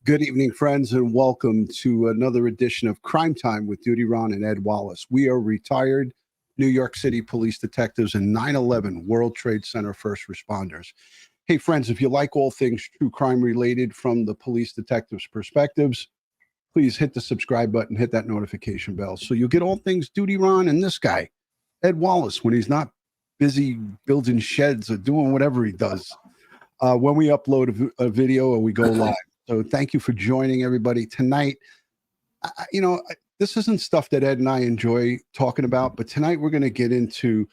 Good evening, friends, and welcome to another edition of Crime Time with DutyRon and Ed Wallace. We are retired New York City police detectives and 9/11 World Trade Center first responders. Hey, friends, if you like all things true crime related from the police detectives' perspectives, please hit the subscribe button, hit that notification bell, so you'll get all things DutyRon and this guy, Ed Wallace, when he's not busy building sheds or doing whatever he does, when we upload a video or we go live. So thank you for joining, everybody. Tonight, this isn't stuff that Ed and I enjoy talking about, but tonight we're going to get into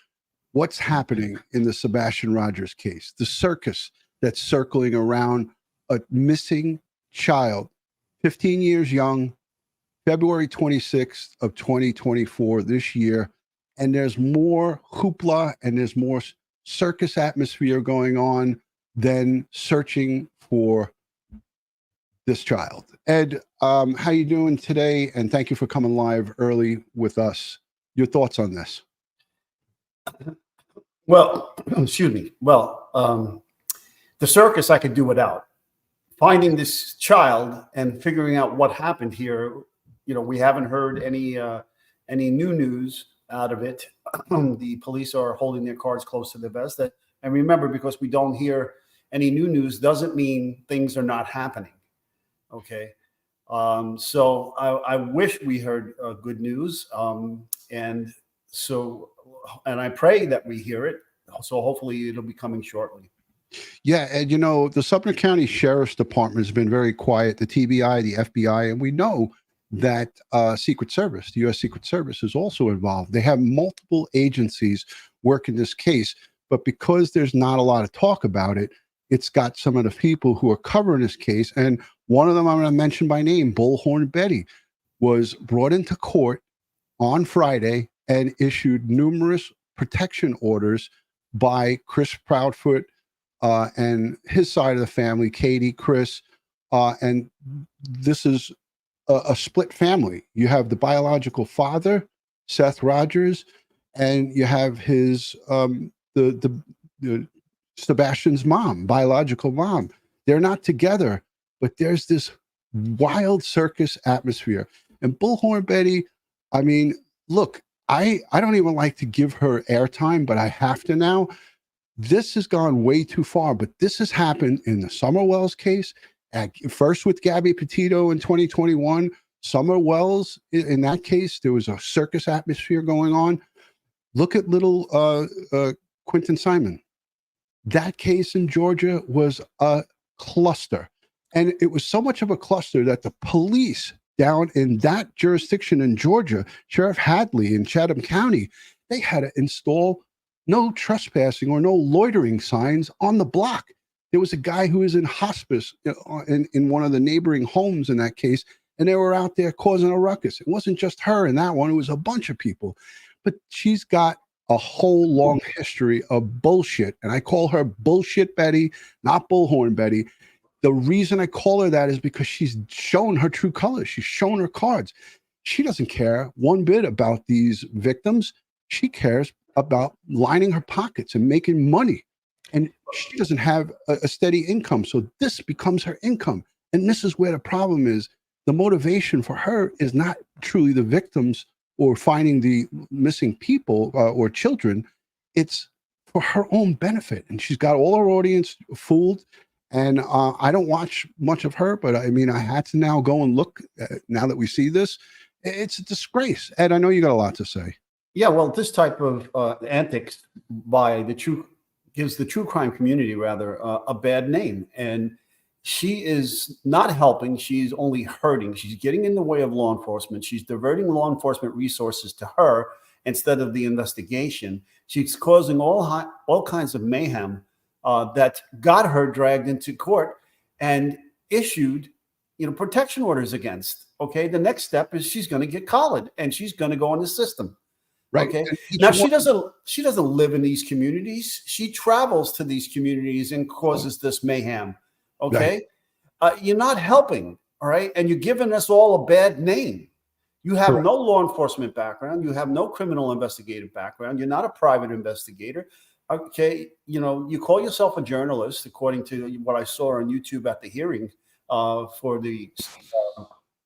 what's happening in the Sebastian Rogers case, the circus that's circling around a missing child, 15 years young, February 26th of 2024 this year. And there's more hoopla and there's more circus atmosphere going on than searching for this child. Ed, how you doing today? And thank you for coming live early with us. Your thoughts on this? Well, excuse me. Well, the circus I could do without. Finding this child and figuring out what happened here, we haven't heard any new news out of it. The police are holding their cards close to their vest. And remember, because we don't hear any new news doesn't mean things are not happening. Okay. So I wish we heard good news. And I pray that we hear it. So hopefully it'll be coming shortly. Yeah. And, the Suffolk County Sheriff's Department has been very quiet, the TBI, the FBI, and we know that Secret Service, the U.S. Secret Service is also involved. They have multiple agencies working this case, but because there's not a lot of talk about it, it's got some of the people who are covering this case. And one of them I'm going to mention by name, Bullhorn Betty, was brought into court on Friday and issued numerous protection orders by Chris Proudfoot and his side of the family, Katie, Chris. And this is a split family. You have the biological father, Seth Rogers, and you have his the Sebastian's mom, biological mom. They're not together, but there's this wild circus atmosphere. And Bullhorn Betty, I mean, look, I don't even like to give her airtime, but I have to now. This has gone way too far, but this has happened in the Summer Wells case, first with Gabby Petito in 2021. Summer Wells, in that case, there was a circus atmosphere going on. Look at little Quentin Simon. That case in Georgia was a cluster. And it was so much of a cluster that the police down in that jurisdiction in Georgia, Sheriff Hadley in Chatham County, they had to install no trespassing or no loitering signs on the block. There was a guy who was in hospice in one of the neighboring homes in that case, and they were out there causing a ruckus. It wasn't just her in that one. It was a bunch of people. But she's got a whole long history of bullshit. And I call her Bullshit Betty, not Bullhorn Betty. The reason I call her that is because she's shown her true colors. She's shown her cards. She doesn't care one bit about these victims. She cares about lining her pockets and making money. And she doesn't have a steady income. So this becomes her income. And this is where the problem is. The motivation for her is not truly the victims or finding the missing people or children. It's for her own benefit. And she's got all her audience fooled. And I don't watch much of her, but I mean, I had to now go and look now that we see this. It's a disgrace. Ed, I know you got a lot to say. Yeah, well, this type of antics gives the true crime community rather a bad name. And she is not helping. She's only hurting. She's getting in the way of law enforcement. She's diverting law enforcement resources to her instead of the investigation. She's causing all kinds of mayhem that got her dragged into court and issued, protection orders against. Okay, the next step is she's going to get collared and she's going to go in the system. Right. Okay. Now she doesn't live in these communities. She travels to these communities and causes this mayhem. Okay. Right. You're not helping. All right. And you're giving us all a bad name. You have no law enforcement background. You have no criminal investigative background. You're not a private investigator. Okay. You call yourself a journalist, according to what I saw on YouTube at the hearing for the,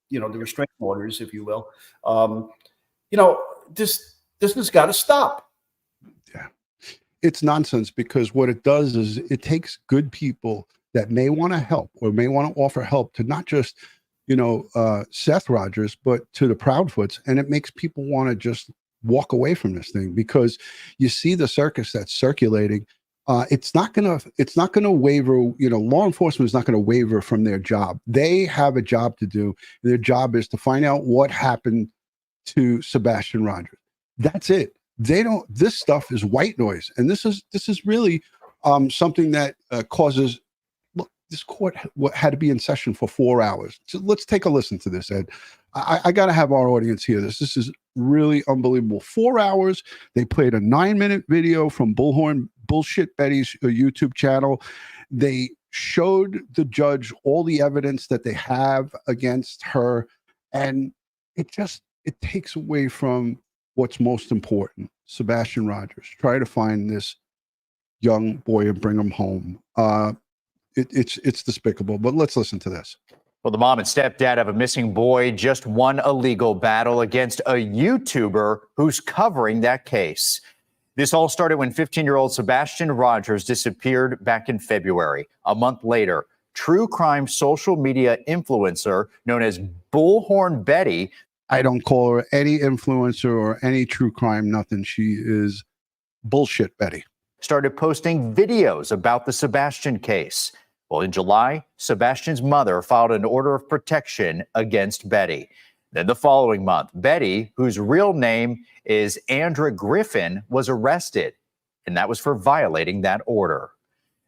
the restraining orders, if you will. This has got to stop. Yeah, it's nonsense, because what it does is it takes good people that may want to help or may want to offer help to not just, Seth Rogers, but to the Proudfoots, and it makes people want to just walk away from this thing, because you see the circus that's circulating. It's not gonna waver. Law enforcement is not gonna waver from their job. They have a job to do. Their job is to find out what happened to Sebastian Rogers. That's it. They don't. This stuff is white noise, and this is really something that causes. Look, this court had to be in session for 4 hours. So let's take a listen to this, Ed. I got to have our audience hear this. This is really unbelievable. 4 hours. They played a 9-minute video from Bullshit Betty's YouTube channel. They showed the judge all the evidence that they have against her, and it takes away from what's most important. Sebastian Rogers. Try to find this young boy and bring him home. It's despicable, but let's listen to this. Well, the mom and stepdad of a missing boy just won a legal battle against a YouTuber who's covering that case. This all started when 15-year-old Sebastian Rogers disappeared back in February. A month later, true crime social media influencer known as Bullhorn Betty. I don't call her any influencer or any true crime, nothing. She is Bullshit Betty. Started posting videos about the Sebastian case. Well, in July, Sebastian's mother filed an order of protection against Betty. Then the following month, Betty, whose real name is Andra Griffin, was arrested, and that was for violating that order.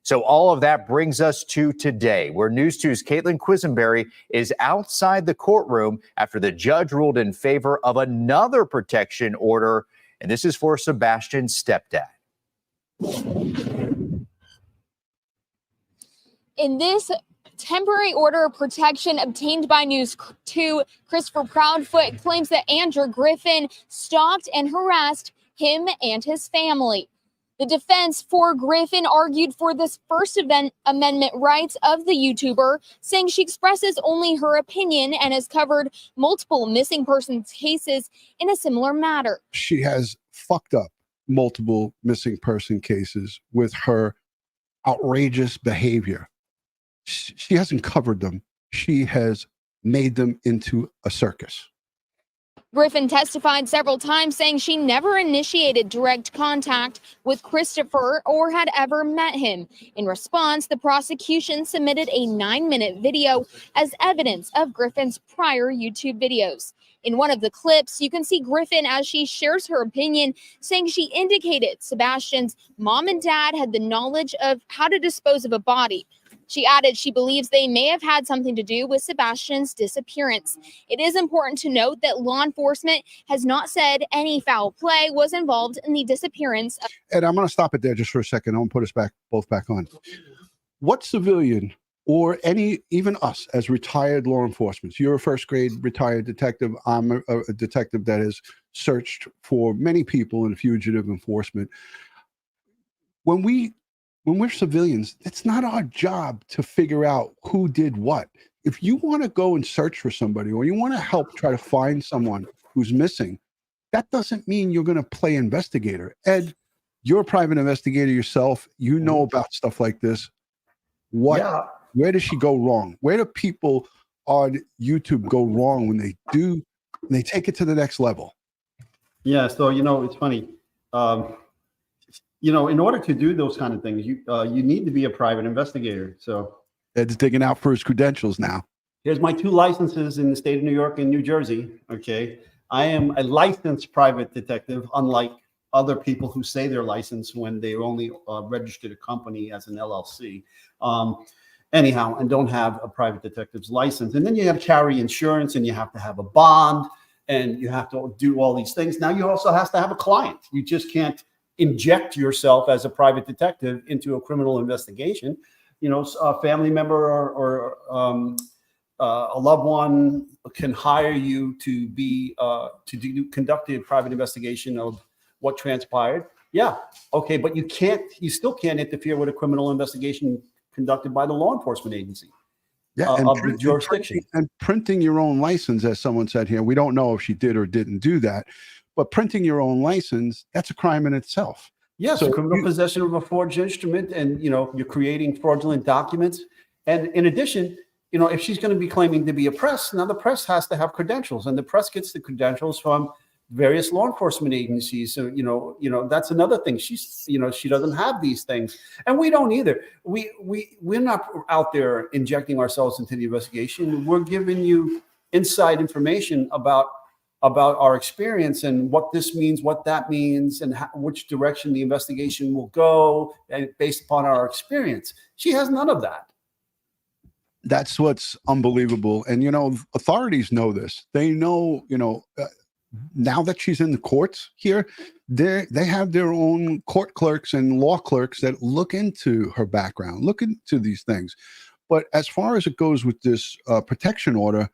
So all of that brings us to today, where News 2's Caitlin Quisenberry is outside the courtroom after the judge ruled in favor of another protection order, and this is for Sebastian's stepdad. In this temporary order of protection obtained by News 2, Christopher Proudfoot claims that Andrew Griffin stalked and harassed him and his family. The defense for Griffin argued for this First Amendment rights of the YouTuber, saying she expresses only her opinion and has covered multiple missing persons cases in a similar matter. She has fucked up multiple missing person cases with her outrageous behavior. She hasn't covered them. She has made them into a circus. Griffin testified several times, saying she never initiated direct contact with Christopher or had ever met him. In response, the prosecution submitted a 9-minute video as evidence of Griffin's prior YouTube videos. In one of the clips, you can see Griffin as she shares her opinion, saying she indicated Sebastian's mom and dad had the knowledge of how to dispose of a body. She added she believes they may have had something to do with Sebastian's disappearance. It is important to note that law enforcement has not said any foul play was involved in the disappearance. And I'm going to stop it there just for a second. I'm going to put us both back on. What civilian or even us as retired law enforcement, you're a first grade retired detective. I'm a detective that has searched for many people in fugitive enforcement. When we're civilians, it's not our job to figure out who did what. If you want to go and search for somebody or you want to help try to find someone who's missing, that doesn't mean you're going to play investigator. Ed, you're a private investigator yourself. You know about stuff like this. Where does she go wrong? Where do people on YouTube go wrong when they take it to the next level? Yeah, so, it's funny. In order to do those kind of things, you need to be a private investigator. So Ed's digging out for his credentials now. Here's my 2 licenses in the state of New York and New Jersey. Okay. I am a licensed private detective, unlike other people who say they're licensed when they only registered a company as an LLC. Anyhow, and don't have a private detective's license. And then you have carry insurance and you have to have a bond and you have to do all these things. Now you also have to have a client. You just can't inject yourself as a private detective into a criminal investigation. A family member or a loved one can hire you to conduct a private investigation of what transpired. Yeah, okay, but you still can't interfere with a criminal investigation conducted by the law enforcement agency. Yeah, of the jurisdiction. And printing your own license, as someone said here, we don't know if she did or didn't do that, but printing your own license, that's a crime in itself. Yes, So criminal possession of a forged instrument, and you're creating fraudulent documents. And in addition, if she's going to be claiming to be a press, now the press has to have credentials, and the press gets the credentials from various law enforcement agencies. So that's another thing. She doesn't have these things, and we don't either. We're not out there injecting ourselves into the investigation. We're giving you inside information about our experience and what this means, what that means, and which direction the investigation will go, and based upon our experience. She has none of that. That's what's unbelievable. And, authorities know this. They know, now that she's in the courts here, they have their own court clerks and law clerks that look into her background, look into these things. But as far as it goes with this protection order,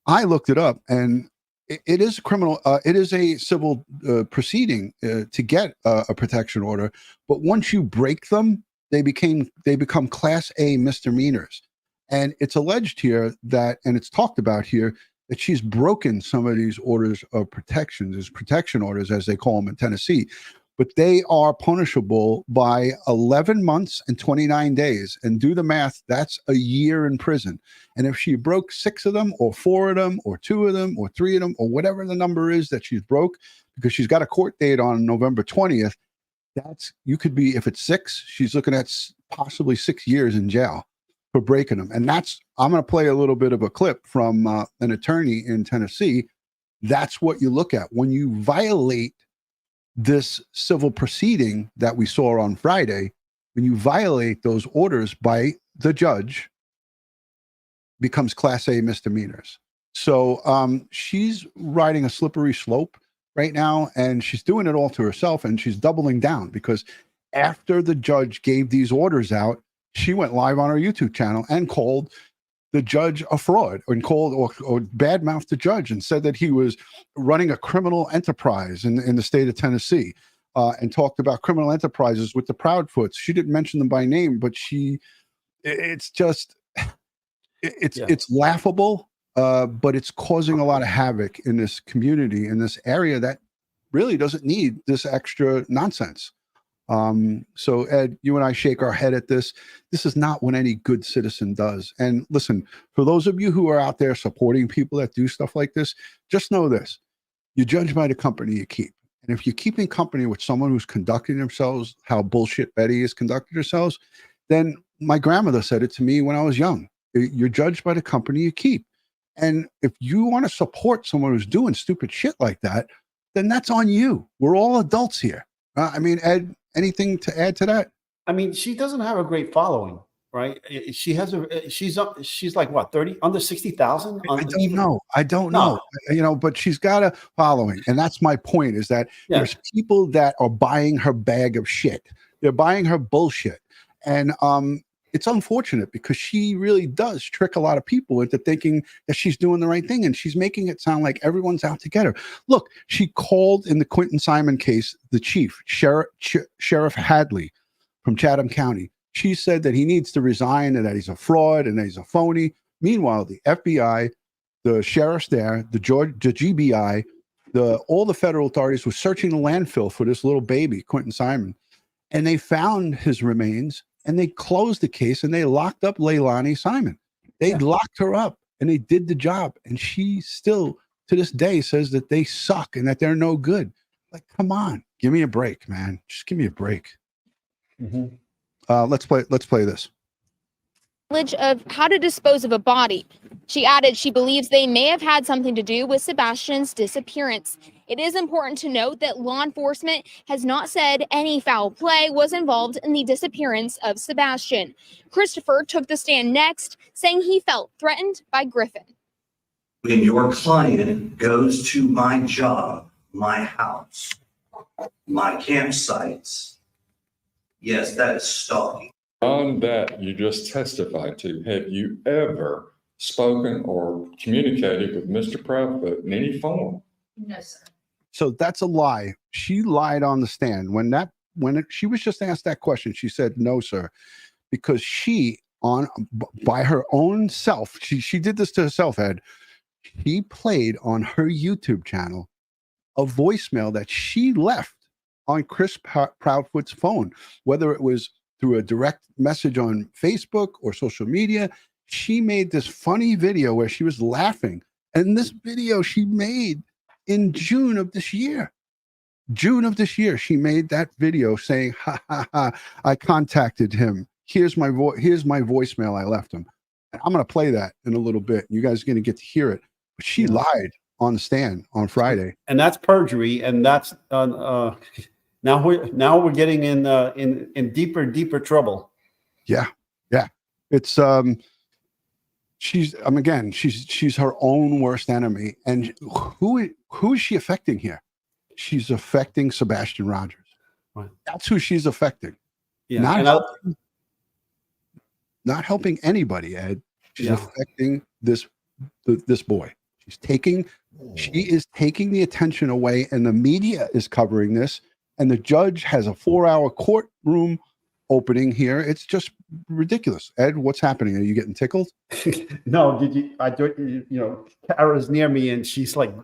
I looked it up, and it is a criminal. It is a civil proceeding to get a protection order. But once you break them, they become Class A misdemeanors. And it's alleged here that, and it's talked about here, that she's broken some of these orders of protection, these protection orders, as they call them in Tennessee. But they are punishable by 11 months and 29 days. And do the math, that's a year in prison. And if she broke 6 of them, or 4 of them, or 2 of them, or 3 of them, or whatever the number is that she's broke, because she's got a court date on November 20th, you could be, if it's 6, she's looking at possibly 6 years in jail for breaking them. And I'm going to play a little bit of a clip from an attorney in Tennessee. That's what you look at when you violate this civil proceeding that we saw on Friday. When you violate those orders by the judge, becomes Class A misdemeanors. So she's riding a slippery slope right now, and she's doing it all to herself, and she's doubling down, because after the judge gave these orders out, she went live on her YouTube channel and called the judge a fraud, and called or badmouthed the judge, and said that he was running a criminal enterprise in the state of Tennessee, and talked about criminal enterprises with the Proudfoots. She didn't mention them by name, but it's laughable, but it's causing a lot of havoc in this community, in this area that really doesn't need this extra nonsense. So Ed, you and I shake our head at this. This is not what any good citizen does. And listen, for those of you who are out there supporting people that do stuff like this, just know this: you judge by the company you keep. And if you're keeping company with someone who's conducting themselves how bullshit Betty has conducted herself, then my grandmother said it to me when I was young. You're judged by the company you keep. And if you want to support someone who's doing stupid shit like that, then that's on you. We're all adults here. Ed, anything to add to that? She doesn't have a great following, right? She's like what, 30, under 60,000? I don't know. But she's got a following. And that's my point, is that there's people that are buying her bag of shit. They're buying her bullshit. And it's unfortunate, because she really does trick a lot of people into thinking that she's doing the right thing, and she's making it sound like everyone's out to get her. Look, she called in the Quentin Simon case, the chief, Sheriff Hadley from Chatham County. She said that he needs to resign, and that he's a fraud, and that he's a phony. Meanwhile, the FBI, the sheriffs there, the GBI, all the federal authorities were searching the landfill for this little baby, Quentin Simon, and they found his remains. And they closed the case, and they locked up Leilani Simon. They locked her up, and they did the job. And she still, to this day, says that they suck and that they're no good. Like, come on, give me a break, man. Just give me a break. Mm-hmm. Let's play this. Knowledge of how to dispose of a body. She added she believes they may have had something to do with Sebastian's disappearance. It is important to note that law enforcement has not said any foul play was involved in the disappearance of Sebastian. Christopher took the stand next, saying he felt threatened by Griffin. When your client goes to my job, my house, my campsites, yes, that is stalking. On that you just testified to, have you ever spoken or communicated with Mr. Proudfoot in any form? No, sir. So that's a lie. She lied on the stand. She was just asked that question, she said, no, sir, because she, by her own self. She did this to herself, Ed. She played on her YouTube channel a voicemail that she left on Chris Proudfoot's phone, whether it was through a direct message on Facebook or social media. She made this funny video where she was laughing. And this video she made in June of this year. June of this year, she made that video saying, ha ha ha, I contacted him. Here's my voicemail I left him. And I'm going to play that in a little bit. You guys are going to get to hear it. But she lied on the stand on Friday. And that's perjury. And that's now we're getting in deeper trouble. Yeah. Yeah. It's she's her own worst enemy. And who is she affecting here? She's affecting Sebastian Rogers. Right. That's who she's affecting. Yeah. Not helping anybody, Ed. She's Yeah. affecting this boy. She is taking the attention away, and the media is covering this. And the judge has a 4-hour courtroom opening here. It's just ridiculous. Ed, what's happening? Are you getting tickled? No, did you? I do. You know, Kara's near me, and she's like,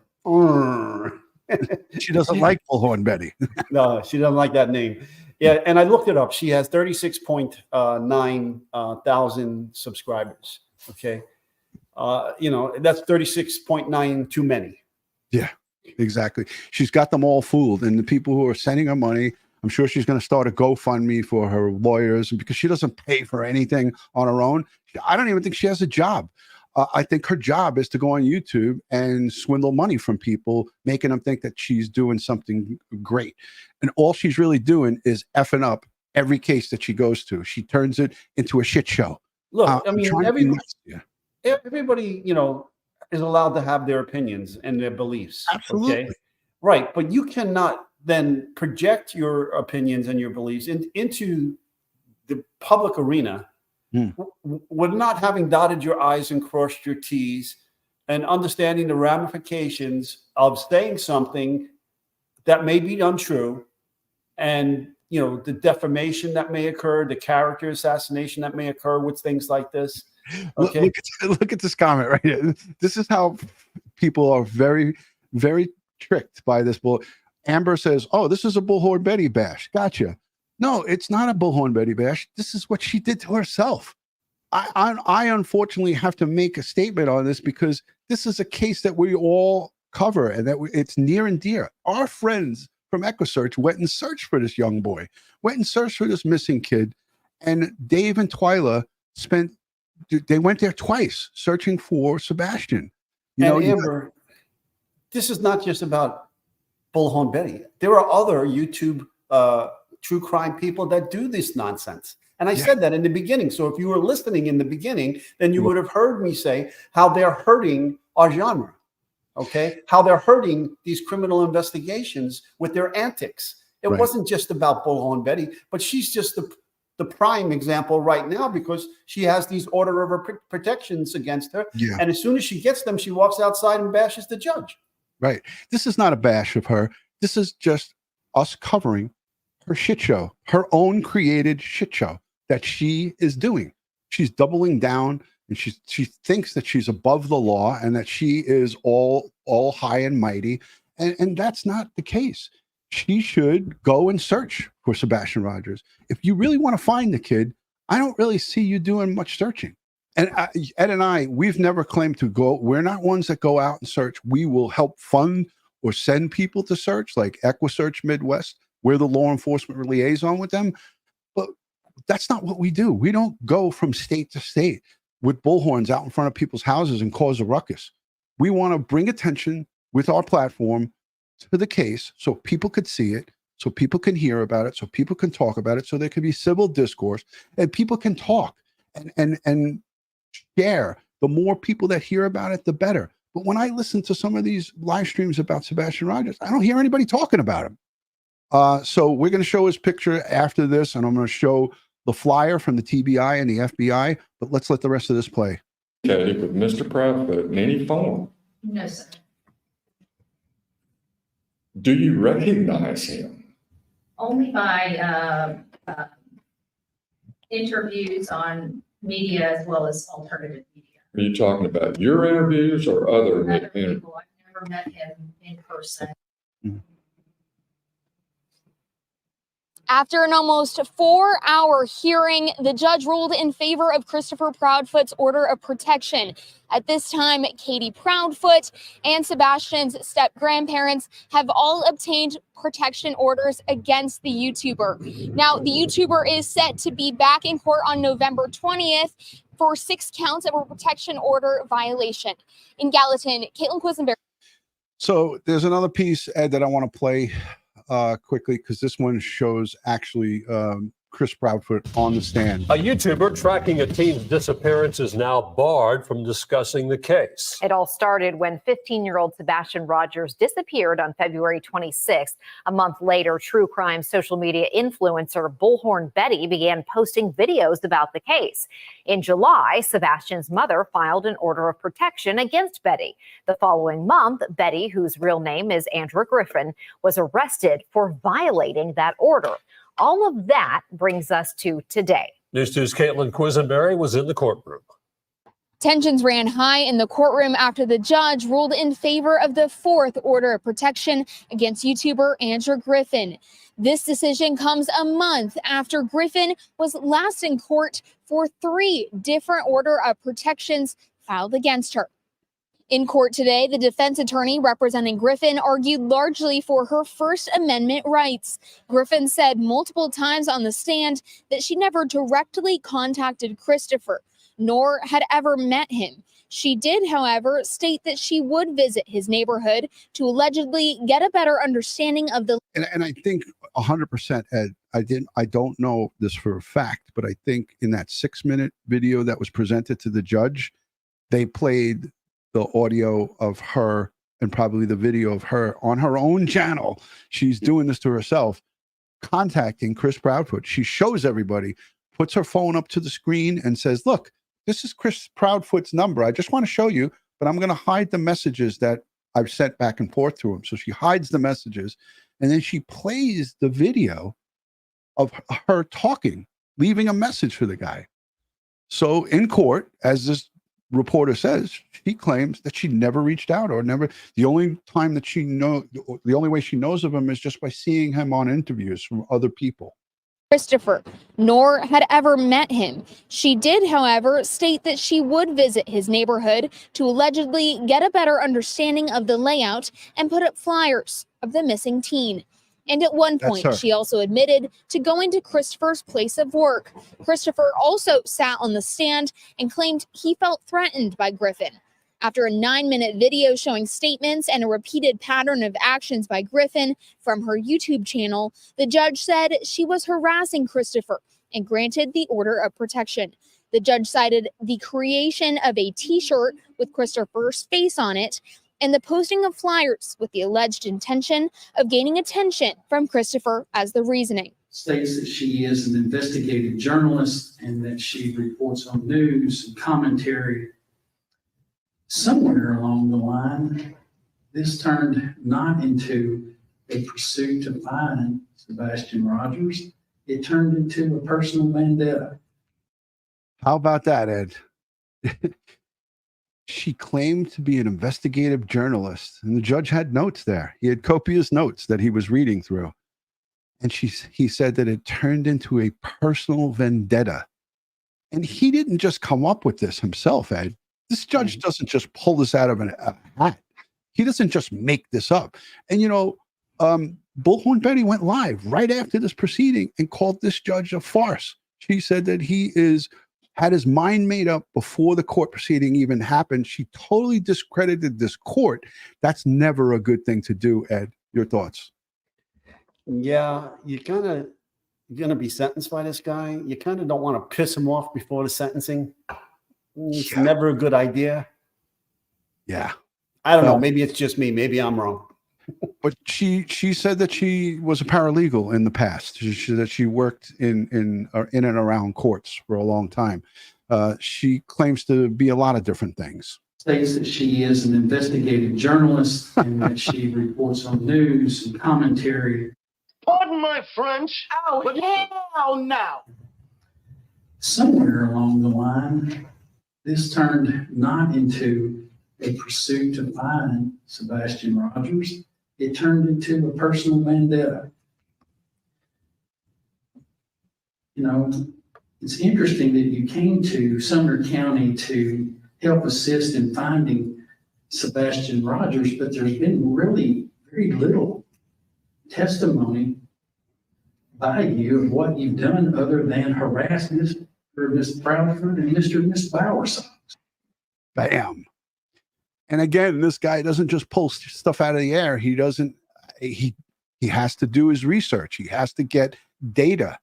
She doesn't like Bullhorn Betty. no, she doesn't like that name. Yeah, and I looked it up. She has 36.9 thousand subscribers. Okay, that's 36.9 too many. Yeah, exactly. She's got them all fooled, and the people who are sending her money, I'm sure she's going to start a GoFundMe for her lawyers, because she doesn't pay for anything on her own. I don't even think she has a job. I think her job is to go on YouTube and swindle money from people, making them think that she's doing something great. And all she's really doing is effing up every case that she goes to. She turns it into a shit show. Look, I mean, everybody, is allowed to have their opinions and their beliefs. Absolutely. Okay? Right. But you cannot then project your opinions and your beliefs into the public arena with not having dotted your I's and crossed your T's and understanding the ramifications of saying something that may be untrue, and the defamation that may occur, the character assassination that may occur with things like this. Okay. Look at this comment right here. This is how people are very, very tricked by this bull. Amber says, "Oh, this is a Bullhorn Betty bash." Gotcha. No, it's not a Bullhorn Betty bash. This is what she did to herself. I unfortunately have to make a statement on this, because this is a case that we all cover, and that it's near and dear. Our friends from EchoSearch went and searched for this young boy, went and searched for this missing kid, and Dave and Twyla they went there twice searching for Sebastian. Amber, this is not just about Bullhorn Betty. There are other YouTube true crime people that do this nonsense. And I said that in the beginning. So if you were listening in the beginning, then you would have heard me say how they're hurting our genre. Okay. How they're hurting these criminal investigations with their antics. It wasn't just about Bullhorn Betty, but she's just the prime example right now, because she has these order of protections against her. Yeah. And as soon as she gets them, she walks outside and bashes the judge. Right. This is not a bash of her. This is just us covering her shit show, her own created shit show that she is doing. She's doubling down, and she thinks that she's above the law and that she is all high and mighty. And that's not the case. She should go and search for Sebastian Rogers. If you really want to find the kid, I don't really see you doing much searching. And Ed and I, we've never claimed to go. We're not ones that go out and search. We will help fund or send people to search, like EchoSearch Midwest. We're the law enforcement liaison with them. But that's not what we do. We don't go from state to state with bullhorns out in front of people's houses and cause a ruckus. We want to bring attention with our platform to the case so people could see it, so people can hear about it, so people can talk about it, so there can be civil discourse, and people can talk and share. The more people that hear about it, the better. But when I listen to some of these live streams about Sebastian Rogers, I don't hear anybody talking about him. So we're going to show his picture after this, and I'm going to show the flyer from the TBI and the FBI, but let's let the rest of this play. Okay, with Mr. Proudfoot in any form? No, sir. Do you recognize him? Only by interviews on media as well as alternative media. Are you talking about your interviews or other Other interviews? people, I've never met him in person. After an almost 4-hour hearing, the judge ruled in favor of Christopher Proudfoot's order of protection. At this time, Katie Proudfoot and Sebastian's step-grandparents have all obtained protection orders against the YouTuber. Now, the YouTuber is set to be back in court on November 20th for 6 counts of a protection order violation. In Gallatin, Caitlin Quisenberry. So there's another piece, Ed, that I want to play quickly, because this one shows actually Chris Proudfoot on the stand. A YouTuber tracking a teen's disappearance is now barred from discussing the case. It all started when 15-year-old Sebastian Rogers disappeared on February 26th. A month later, true crime social media influencer Bullhorn Betty began posting videos about the case. In July, Sebastian's mother filed an order of protection against Betty. The following month, Betty, whose real name is Andrea Griffin, was arrested for violating that order. All of that brings us to today. News 2's Caitlin Quisenberry was in the courtroom. Tensions ran high in the courtroom after the judge ruled in favor of the 4th order of protection against YouTuber Andrea Griffin. This decision comes a month after Griffin was last in court for 3 different order of protections filed against her. In court today, the defense attorney representing Griffin argued largely for her First Amendment rights. Griffin said multiple times on the stand that she never directly contacted Christopher, nor had ever met him. She did, however, state that she would visit his neighborhood to allegedly get a better understanding of the. And I think 100%, Ed, I don't know this for a fact, but I think in that 6-minute video that was presented to the judge, they played the audio of her and probably the video of her on her own channel. She's doing this to herself, contacting Chris Proudfoot. She shows everybody, puts her phone up to the screen and says, look, this is Chris Proudfoot's number. I just want to show you, but I'm going to hide the messages that I've sent back and forth to him. So she hides the messages, and then she plays the video of her talking, leaving a message for the guy. So in court, as this reporter says, she claims that she never reached out or never. The only time that the only way she knows of him is just by seeing him on interviews from other people. Christopher, nor had ever met him. She did, however, state that she would visit his neighborhood to allegedly get a better understanding of the layout and put up flyers of the missing teen. And at one point, she also admitted to going to Christopher's place of work. Christopher also sat on the stand and claimed he felt threatened by Griffin. After a 9-minute video showing statements and a repeated pattern of actions by Griffin from her YouTube channel, the judge said she was harassing Christopher and granted the order of protection. The judge cited the creation of a t-shirt with Christopher's face on it and the posting of flyers with the alleged intention of gaining attention from Christopher as the reasoning. States that she is an investigative journalist and that she reports on news and commentary. Somewhere along the line, this turned not into a pursuit to find Sebastian Rogers. It turned into a personal vendetta. How about that, Ed? She claimed to be an investigative journalist, and the judge had notes there. He had copious notes that he was reading through. And he said that it turned into a personal vendetta. And he didn't just come up with this himself, Ed. This judge doesn't just pull this out of a hat. He doesn't just make this up. And, Bullhorn Betty went live right after this proceeding and called this judge a farce. She said that he had his mind made up before the court proceeding even happened. She totally discredited this court. That's never a good thing to do, Ed. Your thoughts? Yeah, you're going to be sentenced by this guy. You kind of don't want to piss him off before the sentencing. It's never a good idea. Yeah. I don't know. Maybe it's just me. Maybe I'm wrong. But she said that she was a paralegal in the past. That she worked in and around courts for a long time. She claims to be a lot of different things. States that she is an investigative journalist and that she reports on news and commentary. Pardon my French. Oh, hell no. somewhere along the line, this turned not into a pursuit to find Sebastian Rogers. It turned into a personal vendetta. You know, it's interesting that you came to Sumner County to help assist in finding Sebastian Rogers, but there's been really very little testimony by you of what you've done other than harass Ms. Proudford and Mr. and Miss Bowers. Bam. And again, this guy doesn't just pull stuff out of the air. He doesn't, he has to do his research. He has to get data.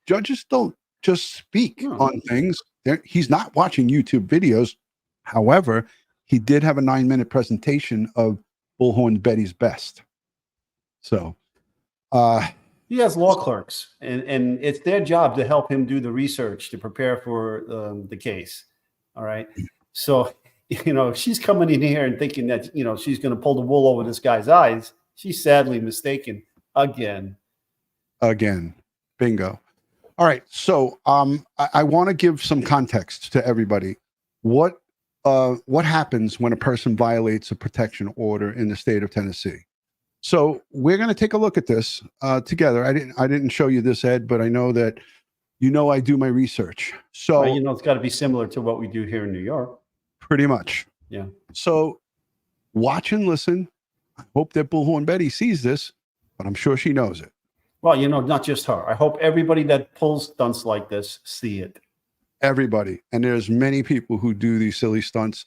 Judges don't just speak on things. He's not watching YouTube videos. However, he did have a 9-minute presentation of Bullhorn Betty's Best. So, he has law clerks, and it's their job to help him do the research to prepare for the case. All right. So, you know, if she's coming in here and thinking that, you know, she's going to pull the wool over this guy's eyes, she's sadly mistaken again. Bingo. All right. So I want to give some context to everybody. What happens when a person violates a protection order in the state of Tennessee? So we're going to take a look at this together. I didn't show you this, Ed, but I know that I do my research. So Well, you know, it's got to be similar to what we do here in New York. Pretty much. Yeah. So watch and listen. I hope that Bullhorn Betty sees this, but I'm sure she knows it. Well, you know, not just her. I hope everybody that pulls stunts like this see it. Everybody. And there's many people who do these silly stunts,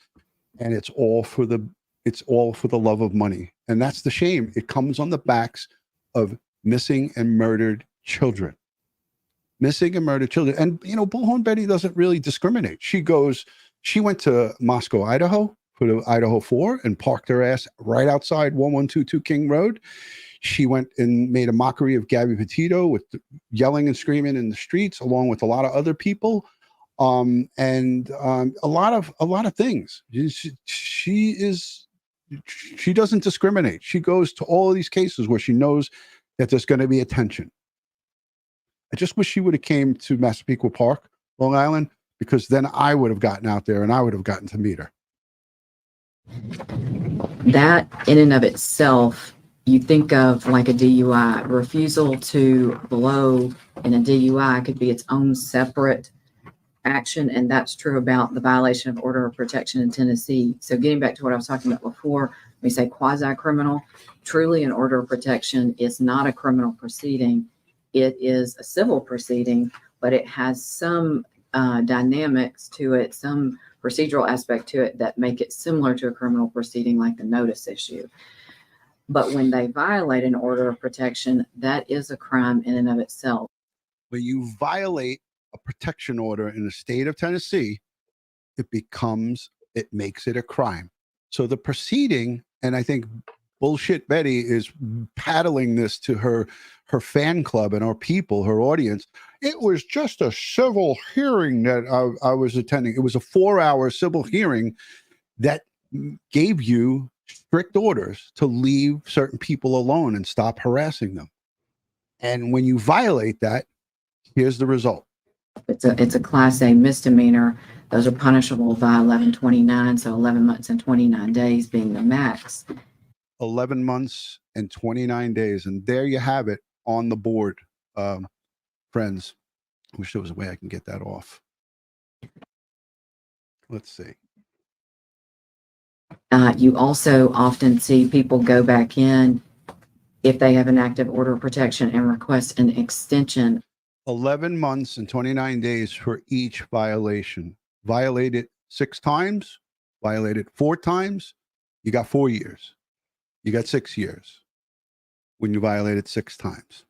and it's all for the love of money. And that's the shame. It comes on the backs of missing and murdered children. Missing and murdered children. And, you know, Bullhorn Betty doesn't really discriminate. She went to Moscow, Idaho for the Idaho 4 and parked her ass right outside 1122 King Road. She went and made a mockery of Gabby Petito with yelling and screaming in the streets, along with a lot of other people. And a lot of things. She doesn't discriminate. She goes to all of these cases where she knows that there's going to be attention. I just wish she would have came to Massapequa Park, Long Island, because then I would have gotten out there and I would have gotten to meet her. That in and of itself, you think of like a DUI. Refusal to blow in a DUI could be its own separate action, and that's true about the violation of order of protection in Tennessee. So getting back to what I was talking about before, we say quasi-criminal. Truly, an order of protection is not a criminal proceeding. It is a civil proceeding, but it has some dynamics to it, some procedural aspect to it that make it similar to a criminal proceeding, like the notice issue. But when they violate an order of protection, that is a crime in and of itself. When you violate a protection order in the state of Tennessee, it makes it a crime. So the proceeding, and I think Bullshit Betty is paddling this to her fan club and our people, her audience. It was just a civil hearing that I was attending. It was a 4-hour civil hearing that gave you strict orders to leave certain people alone and stop harassing them. And when you violate that, here's the result. It's a Class A misdemeanor. Those are punishable by 1129, so 11 months and 29 days being the max. 11 months and 29 days. And there you have it on the board, friends. I wish there was a way I can get that off. Let's see. You also often see people go back in if they have an active order of protection and request an extension. 11 months and 29 days for each violation. Violated 6 times, violated 4 times, you got 4 years. You got 6 years when you violated 6 times.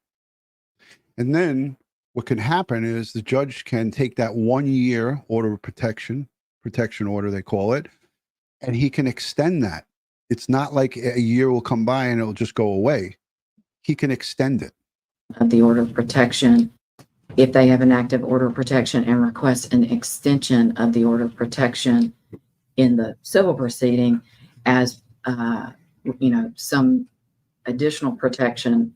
And then what can happen is the judge can take that 1 year order of protection order, they call it, and he can extend that. It's not like a year will come by and it'll just go away. He can extend it. Of the order of protection, if they have an active order of protection and request an extension of the order of protection in the civil proceeding as, some additional protection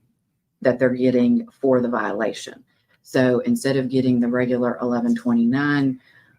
that they're getting for the violation. So instead of getting the regular 1129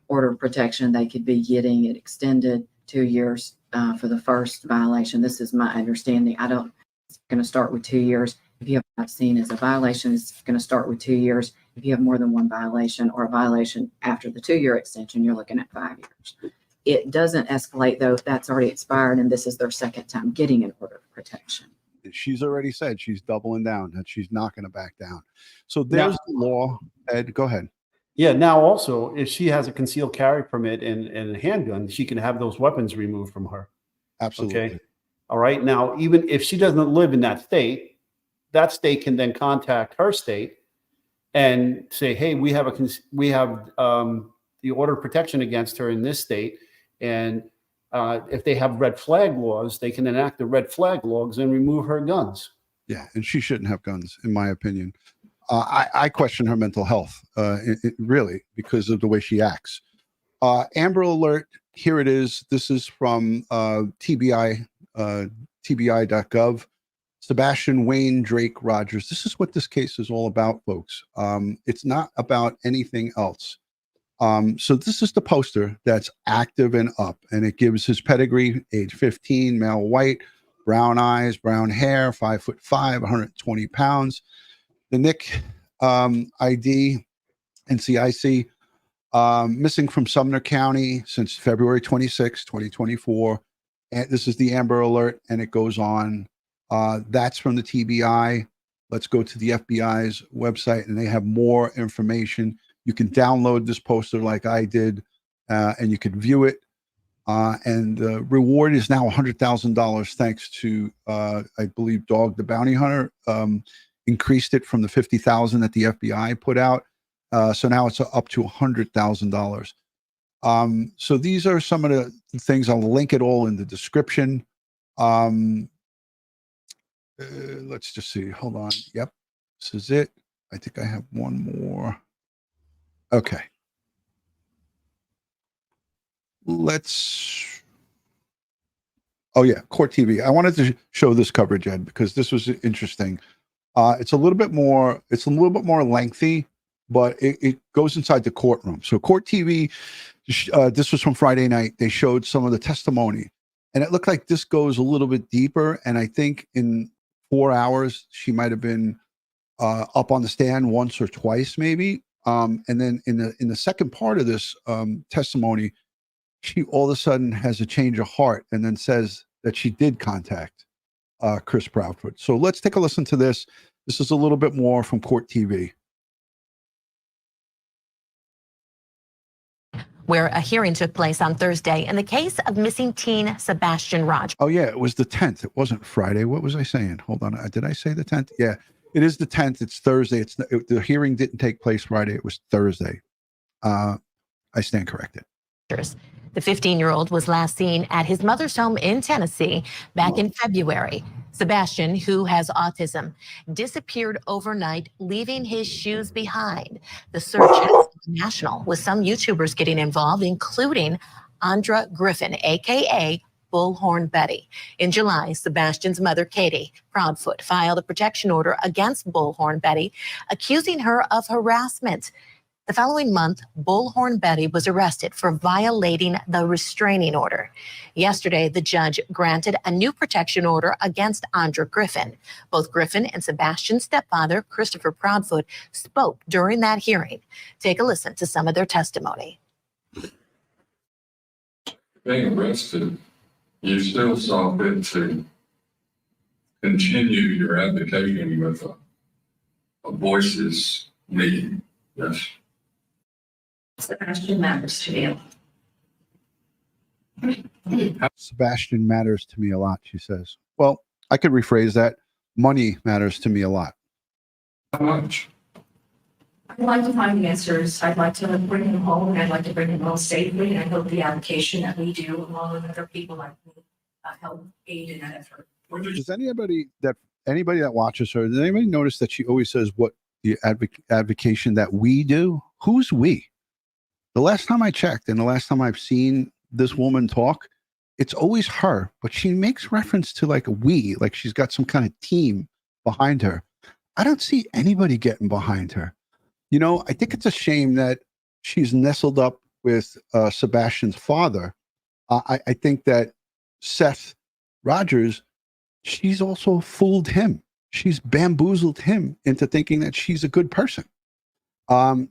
order of protection, they could be getting it extended 2 years for the first violation. This is my understanding. It's going to start with 2 years. If you have not seen as a violation, it's going to start with 2 years. If you have more than one violation or a violation after the 2-year extension, you're looking at 5 years. It doesn't escalate though if that's already expired and this is their second time getting an order of protection. She's already said she's doubling down, that she's not going to back down. So there's the law. Ed, go ahead. Yeah. Now, also, if she has a concealed carry permit and a handgun, she can have those weapons removed from her. Absolutely. Okay. All right. Now, even if she doesn't live in that state can then contact her state and say, hey, we have the order of protection against her in this state. And if they have red flag laws, they can enact the red flag laws and remove her guns. Yeah, and she shouldn't have guns, in my opinion. I question her mental health, really, because of the way she acts. Amber Alert, here it is. This is from TBI, TBI.gov. Sebastian Wayne Drake Rogers. This is what this case is all about, folks. It's not about anything else. So this is the poster that's active and up, and it gives his pedigree: age 15, male, white, brown eyes, brown hair, 5'5", 120 pounds. The Nick ID, NCIC, missing from Sumner County since February 26, 2024. And this is the Amber Alert, and it goes on. That's from the TBI. Let's go to the FBI's website, and they have more information. You can download this poster like I did, and you can view it. And the reward is now $100,000 thanks to, I believe, Dog the Bounty Hunter increased it from the $50,000 that the FBI put out. So now it's up to $100,000. So these are some of the things. I'll link it all in the description. Let's just see. Hold on. Yep. This is it. I think I have one more. Okay. Oh yeah, Court TV. I wanted to show this coverage, Ed, because this was interesting. It's a little bit more lengthy, but it goes inside the courtroom. So Court TV, this was from Friday night. They showed some of the testimony, and it looked like this goes a little bit deeper. And I think in 4 hours, she might have been up on the stand once or twice, maybe. And then in the second part of this testimony, she all of a sudden has a change of heart and then says that she did contact Chris Proudfoot. So let's take a listen to this. This is a little bit more from Court TV. Where a hearing took place on Thursday in the case of missing teen Sebastian Rogers. Oh, yeah, it was the 10th. It wasn't Friday. What was I saying? Hold on. Did I say the 10th? Yeah, it is the 10th. It's Thursday. The hearing didn't take place Friday. It was Thursday. I stand corrected. The 15-year-old was last seen at his mother's home in Tennessee back in February. Sebastian, who has autism, disappeared overnight, leaving his shoes behind. The search has gone national, with some YouTubers getting involved, including Andra Griffin, a.k.a. Bullhorn Betty. In July, Sebastian's mother, Katie Proudfoot, filed a protection order against Bullhorn Betty, accusing her of harassment. The following month, Bullhorn Betty was arrested for violating the restraining order. Yesterday, the judge granted a new protection order against Andra Griffin. Both Griffin and Sebastian's stepfather, Christopher Proudfoot, spoke during that hearing. Take a listen to some of their testimony. Being arrested, you still saw fit to continue your advocating with a voices meeting. Yes. Sebastian matters to me. Sebastian matters to me a lot, she says. Well, I could rephrase that. Money matters to me a lot. How much? I'd like to find answers. I'd like to bring him home, and I'd like to bring him home safely. And I hope the application that we do, along with other people like me, help aid in that effort. Does anybody that watches her, does anybody notice that she always says what the advocation that we do? Who's we? The last time I checked and the last time I've seen this woman talk, it's always her, but she makes reference to like a we, like she's got some kind of team behind her. I don't see anybody getting behind her. You know, I think it's a shame that she's nestled up with Sebastian's father. I think that Seth Rogers, she's also fooled him. She's bamboozled him into thinking that she's a good person.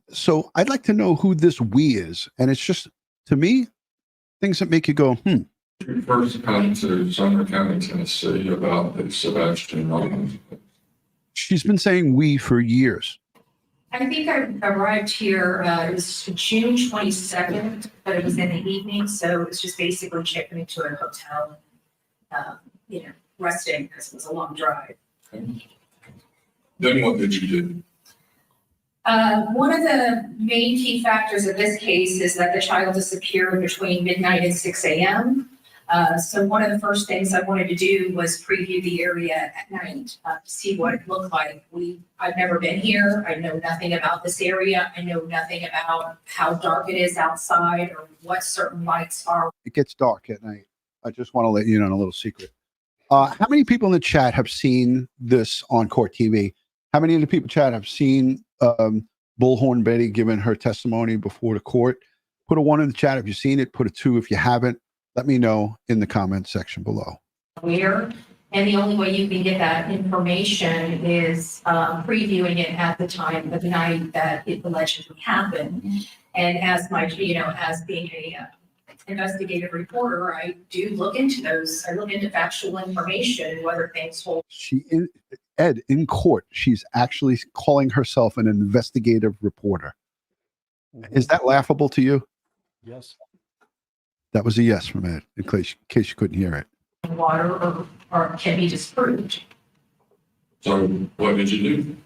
So I'd like to know who this we is. And it's just, to me, things that make you go, You first come to Sumner County, Tennessee about the Sebastian Rogers. She's been saying we for years. I think I arrived here, it was June 22nd, but it was in the evening, so it's just basically checking into a hotel, resting because it was a long drive. Then what did you do? One of the main key factors of this case is that the child disappeared between midnight and 6 a.m. So one of the first things I wanted to do was preview the area at night to see what it looked like. I've never been here. I know nothing about this area. I know nothing about how dark it is outside or what certain lights are. It gets dark at night. I just want to let you know a little secret. How many people in the chat have seen this on Court TV? How many of the people in the chat have seen Bullhorn Betty giving her testimony before the court? Put a 1 in the chat if you've seen it. Put a 2 if you haven't. Let me know in the comment section below. Where, and the only way you can get that information is previewing it at the time of the night that it allegedly happened. And as as being a investigative reporter, I do look into those. I look into factual information, whether things hold. Ed, in court, she's actually calling herself an investigative reporter. Is that laughable to you? Yes. That was a yes from Ed, in case you couldn't hear it. Water or can be disproved. So what did you do?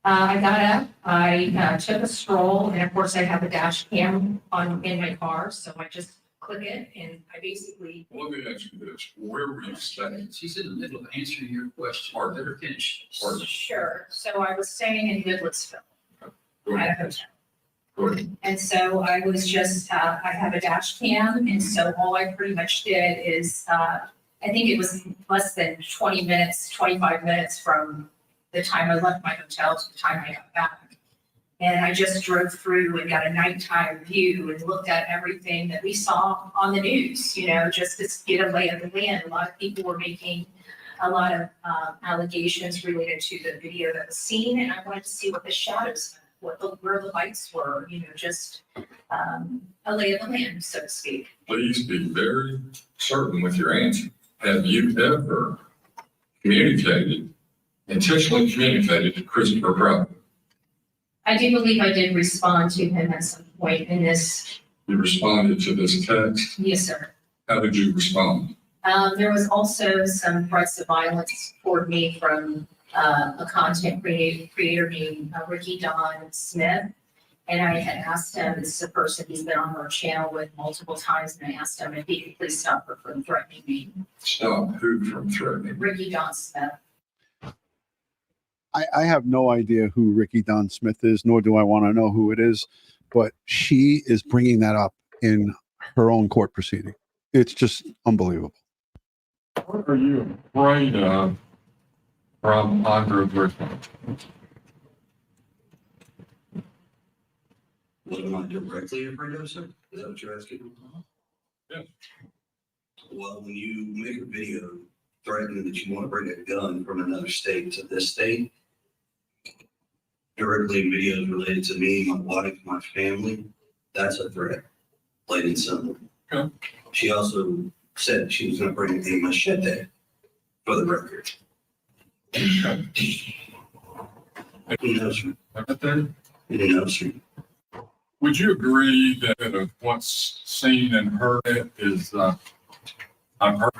I got up, I took a stroll, and of course I have a dash cam in my car, so I just click it and I basically. Let me ask you this, where were you staying? She's in the middle of answering your question. Pardon? Let her finish. Pardon? Sure, so I was staying in Goodlettsville Go at a ahead. hotel. Go ahead. And so I was just, I have a dash cam, and so all I pretty much did is, I think it was less than 20 minutes, 25 minutes from the time I left my hotel to the time I got back. And I just drove through and got a nighttime view and looked at everything that we saw on the news, just to get a lay of the land. A lot of people were making a lot of allegations related to the video that was seen, and I wanted to see what the shadows meant. Where the lights were, just a lay of the land, so to speak. Please be very certain with your answer. Have you ever intentionally communicated to Christopher Brown? I do believe I did respond to him at some point in this. You responded to this text? Yes, sir. How did you respond? There was also some threats of violence toward me from a content creator named Ricky Don Smith. And I had asked him, this is a person he's been on our channel with multiple times, and I asked him if he could please stop her from threatening me. Stop who from threatening? Ricky Don Smith. I have no idea who Ricky Don Smith is, nor do I want to know who it is, but she is bringing that up in her own court proceeding. It's just unbelievable. What are you afraid of from Andrew Griffin? What am I directly afraid of, sir? Is that what you're asking? Yeah. Well, when you make a video threatening that you want to bring a gun from another state to this state, directly in videos related to me, my wife, my family, that's a threat, plain and simple. Okay. She also said she was going to bring a machete for the record. Who knows? Who knows? Would you agree that what's seen and heard is unheard?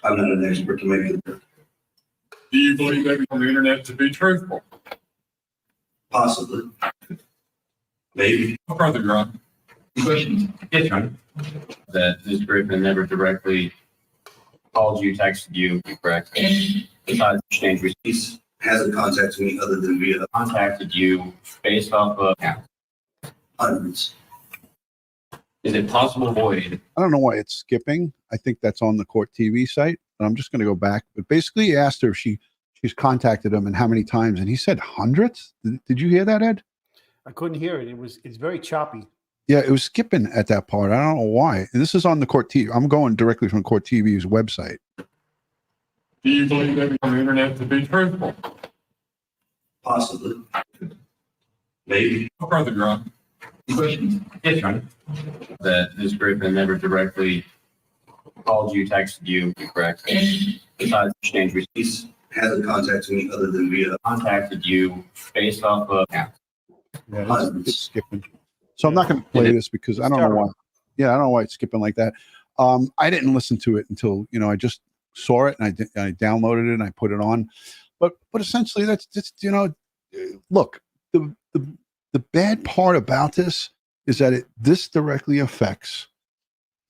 I'm not an expert to make it. Do you believe everything on the internet to be truthful? Possibly. Maybe. No further, Your Honor. Question. Yes, Your Honor. That Ms. Griffin never directly called you, texted you, correct? Besides exchange receipts. Hasn't contacted me other than via Contacted you based off of hundreds. Is it possible to avoid? I don't know why it's skipping. I think that's on the court TV site, but I'm just going to go back. But basically, he asked her if she's contacted him and how many times, and he said hundreds. Did you hear that, Ed? I couldn't hear it. It's very choppy. Yeah, it was skipping at that part. I don't know why. And this is on the Court TV. I'm going directly from Court TV's website. Do you believe everything on the internet to be truthful? Possibly. Maybe. No further, Your Honor. Yes, Your Honor. That Ms. Griffin never directly called you, texted you, correct? Besides exchange receipts, Hasn't contacted me other than via contacted you based off of Yeah, husbands. it's skipping. So I'm not going to play this because I don't know why. Yeah, I don't know why it's skipping like that. I didn't listen to it until, I just saw it and I downloaded it and I put it on. But essentially that's just, look, the bad part about this is that this directly affects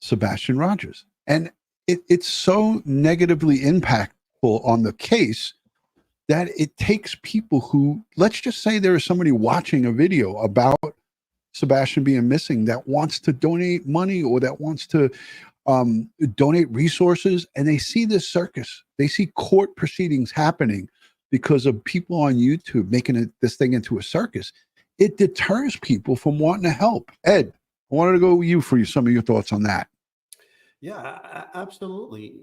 Sebastian Rogers. And it's so negatively impactful on the case that it takes people who, let's just say there is somebody watching a video about Sebastian being missing that wants to donate money or that wants to donate resources, and they see this circus. They see court proceedings happening because of people on YouTube making this thing into a circus. It deters people from wanting to help. Ed, I wanted to go with you for some of your thoughts on that. Yeah, absolutely.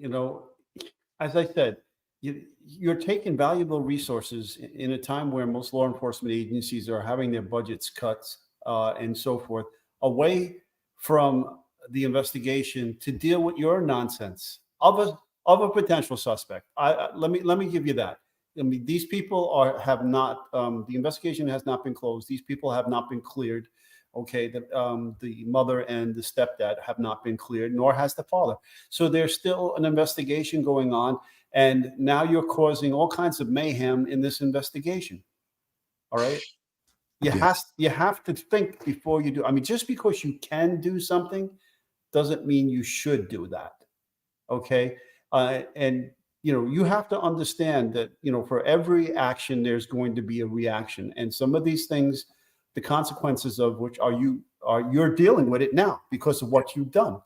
As I said, you're taking valuable resources in a time where most law enforcement agencies are having their budgets cut and so forth, away from the investigation to deal with your nonsense of a potential suspect. Let me give you that. I mean, these people have not. The investigation has not been closed. These people have not been cleared. Okay, the mother and the stepdad have not been cleared, nor has the father. So there's still an investigation going on, and now you're causing all kinds of mayhem in this investigation. All right. You have to think before you do. I mean, just because you can do something doesn't mean you should do that. Okay. And you have to understand that, for every action, there's going to be a reaction. And some of these things, the consequences of which you're dealing with it now because of what you've done.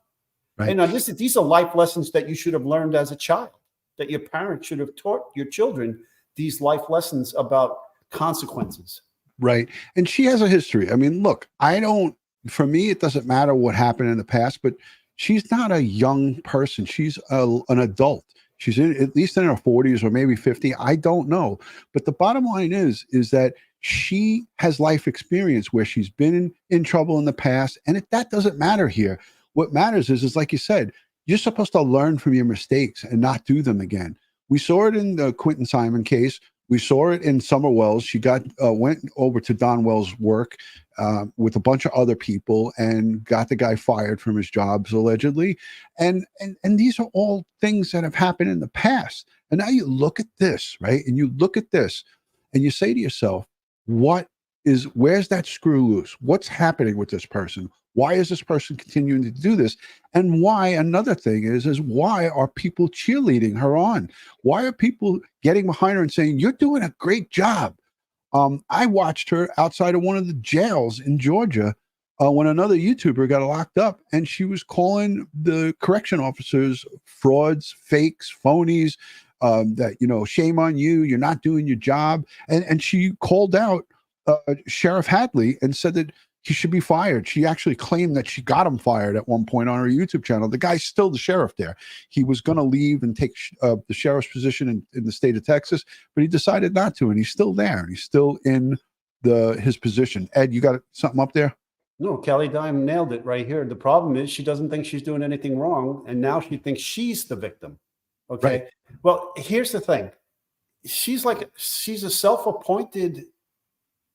Right. And now these are life lessons that you should have learned as a child, that your parents should have taught your children these life lessons about consequences. Right. And she has a history. I mean, look, for me, it doesn't matter what happened in the past, but she's not a young person. She's an adult. She's at least in her 40s or maybe 50. I don't know. But the bottom line is that she has life experience where she's been in trouble in the past. And that doesn't matter here. What matters is like you said, you're supposed to learn from your mistakes and not do them again. We saw it in the Quentin Simon case. We saw it in Summer Wells. She went over to Don Wells' work with a bunch of other people and got the guy fired from his jobs allegedly. And these are all things that have happened in the past. And now you look at this, right? And you look at this and you say to yourself, where's that screw loose? What's happening with this person? Why is this person continuing to do this? And why, another thing is why are people cheerleading her on? Why are people getting behind her and saying, you're doing a great job? I watched her outside of one of the jails in Georgia when another YouTuber got locked up, and she was calling the correction officers frauds, fakes, phonies, that, shame on you, you're not doing your job. And she called out Sheriff Hadley and said that he should be fired. She actually claimed that she got him fired at one point on her YouTube channel. The guy's still the sheriff there. He was going to leave and take the sheriff's position in the state of Texas, but he decided not to, and he's still there, and he's still in his position. Ed, you got something up there? No, Kelly Dime nailed it right here. The problem is she doesn't think she's doing anything wrong, and now she thinks she's the victim. Okay. Right. Well, here's the thing. She's a self-appointed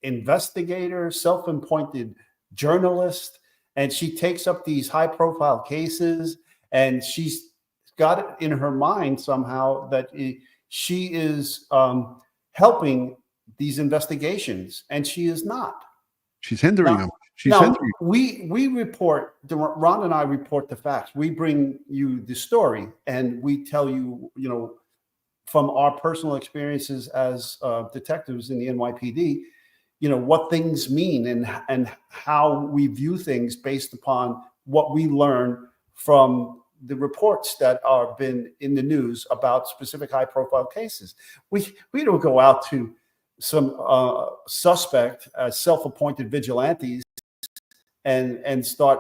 investigator, self-appointed journalist, and she takes up these high-profile cases, and she's got it in her mind somehow that she is helping these investigations, and she is not. She's hindering them. We report, Ron and I report the facts. We bring you the story, and we tell you, from our personal experiences as detectives in the NYPD, what things mean and how we view things based upon what we learn from the reports that are been in the news about specific high profile cases. We don't go out to some suspect as self-appointed vigilantes and start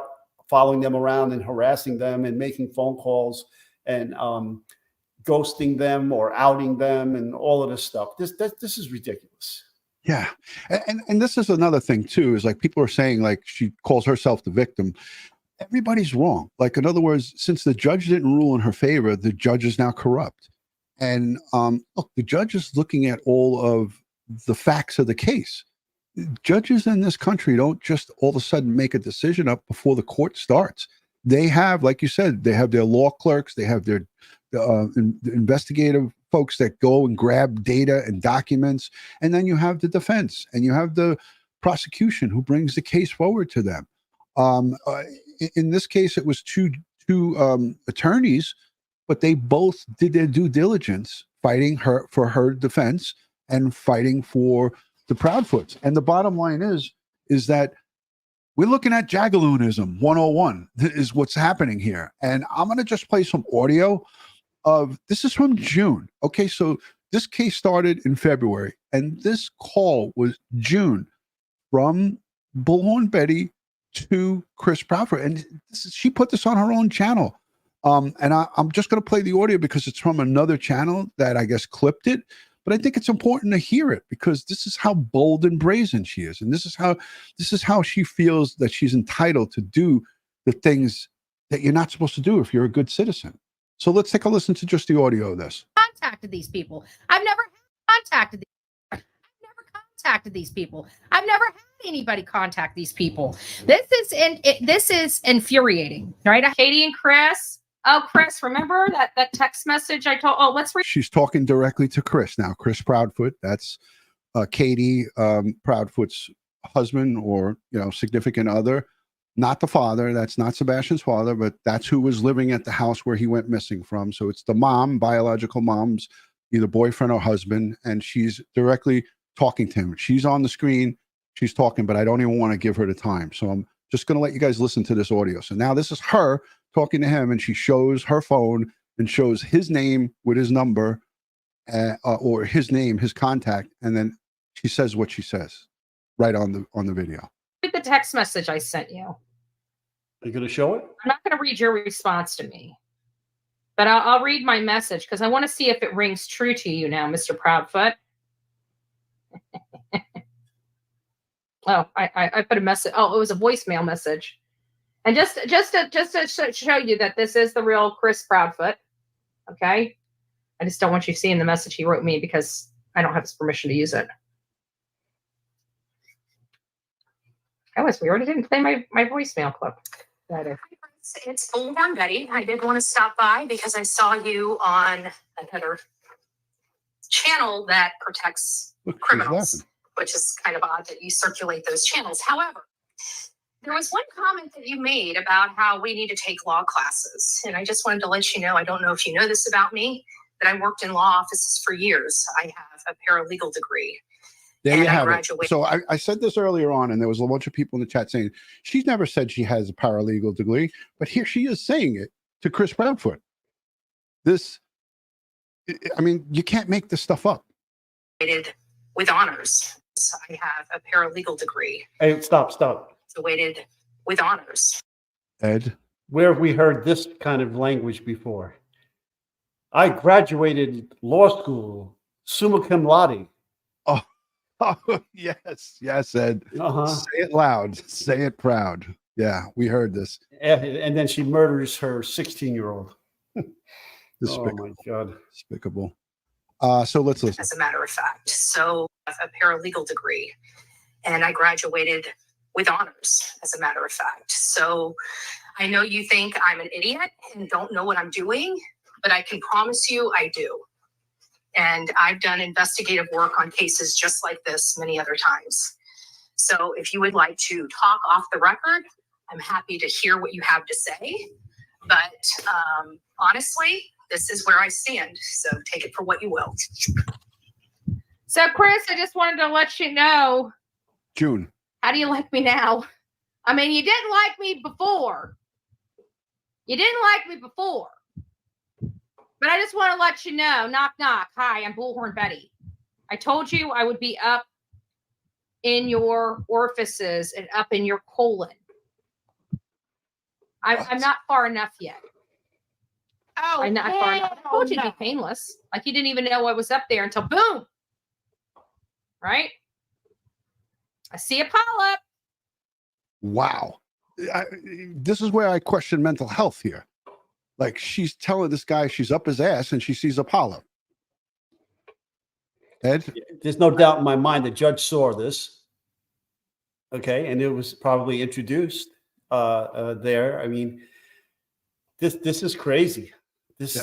following them around and harassing them and making phone calls and ghosting them or outing them and all of this stuff. This is ridiculous. Yeah. And this is another thing too, is like people are saying like she calls herself the victim. Everybody's wrong. Like, in other words, since the judge didn't rule in her favor, the judge is now corrupt. And look, the judge is looking at all of the facts of the case. Judges in this country don't just all of a sudden make a decision up before the court starts. They have, like you said, they have their law clerks, they have their investigative folks that go and grab data and documents, and then you have the defense and you have the prosecution who brings the case forward to them. In this case, it was two attorneys, but they both did their due diligence, fighting her for her defense and fighting for the Proudfoots. And the bottom line is that we're looking at Jagaloonism 101 is what's happening here. And I'm going to just play some audio of, this is from June. Okay, so this case started in February, and this call was June from Bullhorn Betty to Chris Proudfoot. And she put this on her own channel. And I'm just going to play the audio because it's from another channel that I guess clipped it. But I think it's important to hear it because this is how bold and brazen she is. And this is how she feels that she's entitled to do the things that you're not supposed to do if you're a good citizen. So let's take a listen to just the audio of this. Contacted these people. I've never contacted these people. I've never had anybody contact these people. This is infuriating, right? Katie and Chris. Oh, Chris, remember that text message I told? Oh, let's read. She's talking directly to Chris now. Chris Proudfoot, that's Katie Proudfoot's husband or significant other, not the father. That's not Sebastian's father, but that's who was living at the house where he went missing from. So it's the mom, biological mom's either boyfriend or husband, and she's directly talking to him. She's on the screen, she's talking, but I don't even want to give her the time. So I'm just going to let you guys listen to this audio. So now this is her talking to him, and she shows her phone and shows his name with his number or his name, his contact, and then she says what she says right on the video. Read the text message I sent you. Are you going to show it? I'm not going to read your response to me, but I'll read my message because I want to see if it rings true to you now, Mr. Proudfoot. Oh, I put a message. Oh, it was a voicemail message. And just to show you that this is the real Chris Proudfoot, okay? I just don't want you seeing the message he wrote me because I don't have his permission to use it. That was weird. I didn't play my voicemail clip. It's Bullhorn Betty. I did want to stop by because I saw you on another channel that protects criminals, which is kind of odd that you circulate those channels. However, there was one comment that you made about how we need to take law classes. And I just wanted to let you know, I don't know if you know this about me, that I worked in law offices for years. I have a paralegal degree. There you have it. So I said this earlier on, and there was a bunch of people in the chat saying she's never said she has a paralegal degree, but here she is saying it to Chris Proudfoot. I mean, you can't make this stuff up. With honors. I have a paralegal degree. Hey, stop. Graduated with honors. Ed? Where have we heard this kind of language before? I graduated law school, summa cum laude. Oh, yes, Ed. Say it loud. Say it proud. Yeah, we heard this. And then she murders her 16-year-old. Despicable. Oh, my God. Despicable. So let's listen. As a matter of fact. So I have a paralegal degree, and I graduated with honors, as a matter of fact. So I know you think I'm an idiot and don't know what I'm doing, but I can promise you I do. And I've done investigative work on cases just like this many other times. So if you would like to talk off the record, I'm happy to hear what you have to say. But honestly, this is where I stand. So take it for what you will. So, Chris, I just wanted to let you know. June. How do you like me now? I mean, you didn't like me before. But I just want to let you know, knock, knock. Hi, I'm Bullhorn Betty. I told you I would be up in your orifices and up in your colon. I'm not far enough yet. Oh, I'm not far enough. I told you to be painless. Like you didn't even know what was up there until boom. Right? I see a polyp. Wow. This is where I question mental health here. Like she's telling this guy she's up his ass and she sees a polyp. Ed? There's no doubt in my mind the judge saw this. Okay, and it was probably introduced there. I mean, this is crazy. This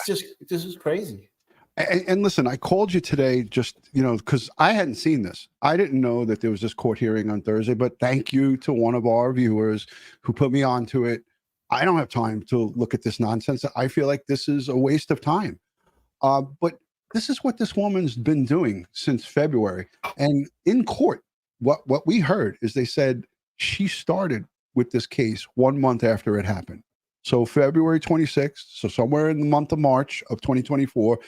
is crazy. And listen, I called you today just, because I hadn't seen this. I didn't know that there was this court hearing on Thursday, but thank you to one of our viewers who put me onto it. I don't have time to look at this nonsense. I feel like this is a waste of time. But this is what this woman's been doing since February. And in court, what we heard is they said she started with this case 1 month after it happened. So February 26th, so somewhere in the month of March of 2024,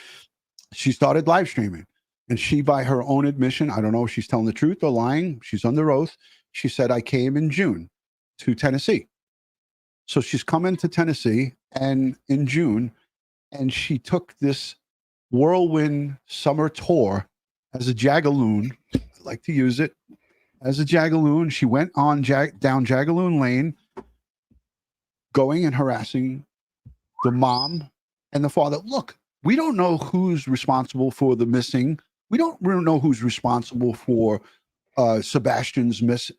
she started live streaming. And she, by her own admission, I don't know if she's telling the truth or lying, she's under oath. She said, I came in June to Tennessee. So she's coming to Tennessee and in June, and she took this whirlwind summer tour as a Jagaloon. I like to use it as a Jagaloon. She went on down Jagaloon Lane, going and harassing the mom and the father. Look, we don't know who's responsible for the missing. We don't really know who's responsible for Sebastian's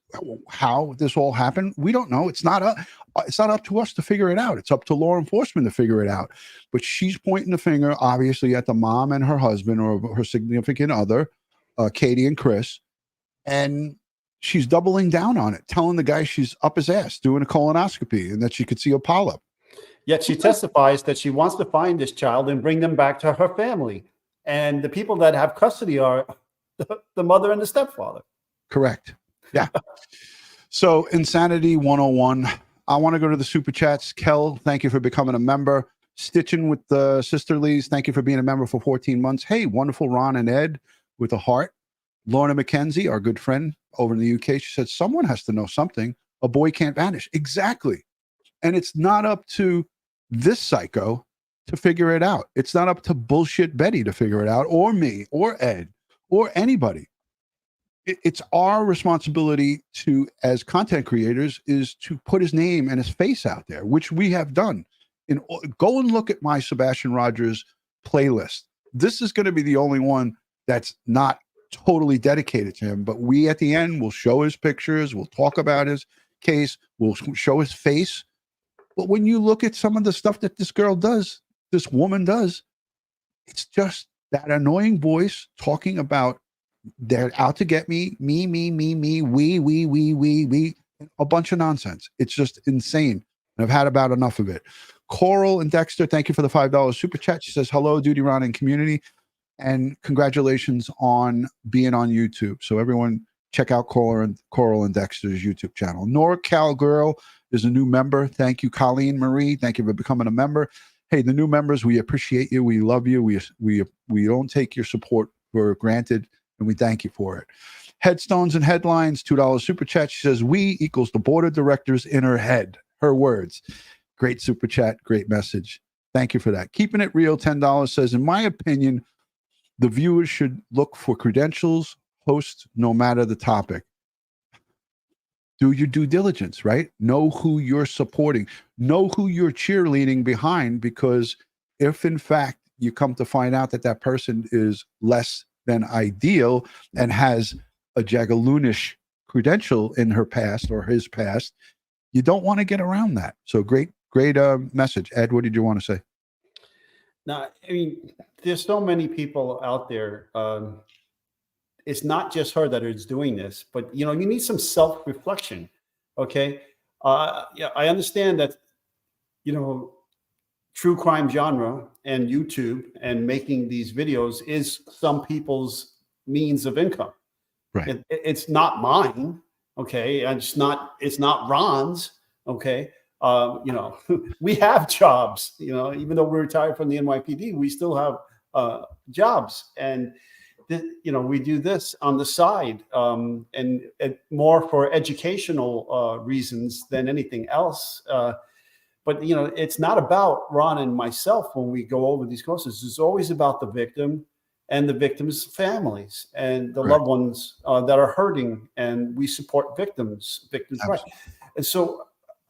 how this all happened. We don't know. It's not up to us to figure it out. It's up to law enforcement to figure it out. But she's pointing the finger, obviously, at the mom and her husband or her significant other, Katie and Chris, and she's doubling down on it, telling the guy she's up his ass doing a colonoscopy and that she could see a polyp. Yet she testifies that she wants to find this child and bring them back to her family. And the people that have custody are the mother and the stepfather. Correct. Yeah. So Insanity 101. I want to go to the super chats. Kel, thank you for becoming a member. Stitching with the Sisterlies, thank you for being a member for 14 months. Hey, wonderful Ron and Ed with a heart. Lorna McKenzie, our good friend over in the UK, she said, someone has to know something. A boy can't vanish. Exactly. And it's not up to this psycho to figure it out. It's not up to bullshit Betty to figure it out, or me, or Ed, or anybody. It's our responsibility to, as content creators, is to put his name and his face out there, which we have done. Go and look at my Sebastian Rogers playlist. This is going to be the only one that's not totally dedicated to him, but we at the end will show his pictures, we'll talk about his case, we'll show his face. But when you look at some of the stuff that this girl does, this woman does, it's just that annoying voice talking about they're out to get me, we, a bunch of nonsense. It's just insane. And I've had about enough of it. Coral and Dexter, thank you for the $5 super chat. She says, hello, DutyRon and community. And congratulations on being on YouTube. So everyone check out Coral and Dexter's YouTube channel. NorCal Girl is a new member. Thank you, Colleen Marie. Thank you for becoming a member. Hey, the new members, we appreciate you. We love you. We don't take your support for granted, and we thank you for it. Headstones and Headlines, $2 super chat. She says, we equals the board of directors in her head. Her words. Great super chat. Great message. Thank you for that. Keeping it real, $10 says, in my opinion, the viewers should look for credentials, hosts, no matter the topic. Do your due diligence, right? Know who you're supporting. Know who you're cheerleading behind, because if, in fact, you come to find out that that person is less than ideal and has a Jagaloonish credential in her past or his past, you don't want to get around that. So great message. Ed, what did you want to say? Now, I mean, there's so many people out there. It's not just her that is doing this, but you need some self-reflection. Okay. Yeah, I understand that, true crime genre and YouTube and making these videos is some people's means of income. Right. It's not mine. Okay. And it's not Ron's. Okay. We have jobs, even though we're retired from the NYPD, we still have jobs. And we do this on the side, and more for educational reasons than anything else. But it's not about Ron and myself when we go over these courses. It's always about the victim and the victims' families and the loved ones that are hurting, and we support victims' rights. And so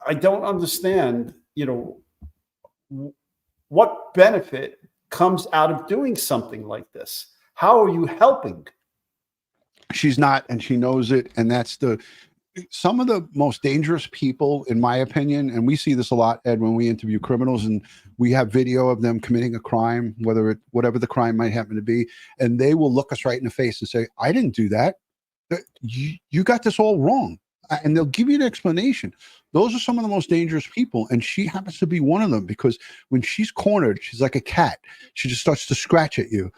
I don't understand, what benefit comes out of doing something like this. How are you helping? She's not, and she knows it. And that's some of the most dangerous people, in my opinion, and we see this a lot, Ed, when we interview criminals and we have video of them committing a crime, whatever the crime might happen to be, and they will look us right in the face and say, I didn't do that. You got this all wrong. And they'll give you an explanation. Those are some of the most dangerous people. And she happens to be one of them, because when she's cornered, she's like a cat. She just starts to scratch at you.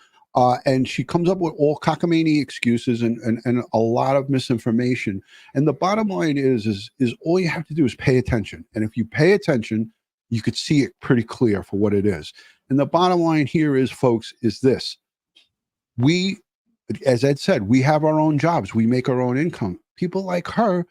And she comes up with all cockamamie excuses and a lot of misinformation. And the bottom line is all you have to do is pay attention. And if you pay attention, you could see it pretty clear for what it is. And the bottom line here is, folks, is this. We, as Ed said, we have our own jobs. We make our own income. People like her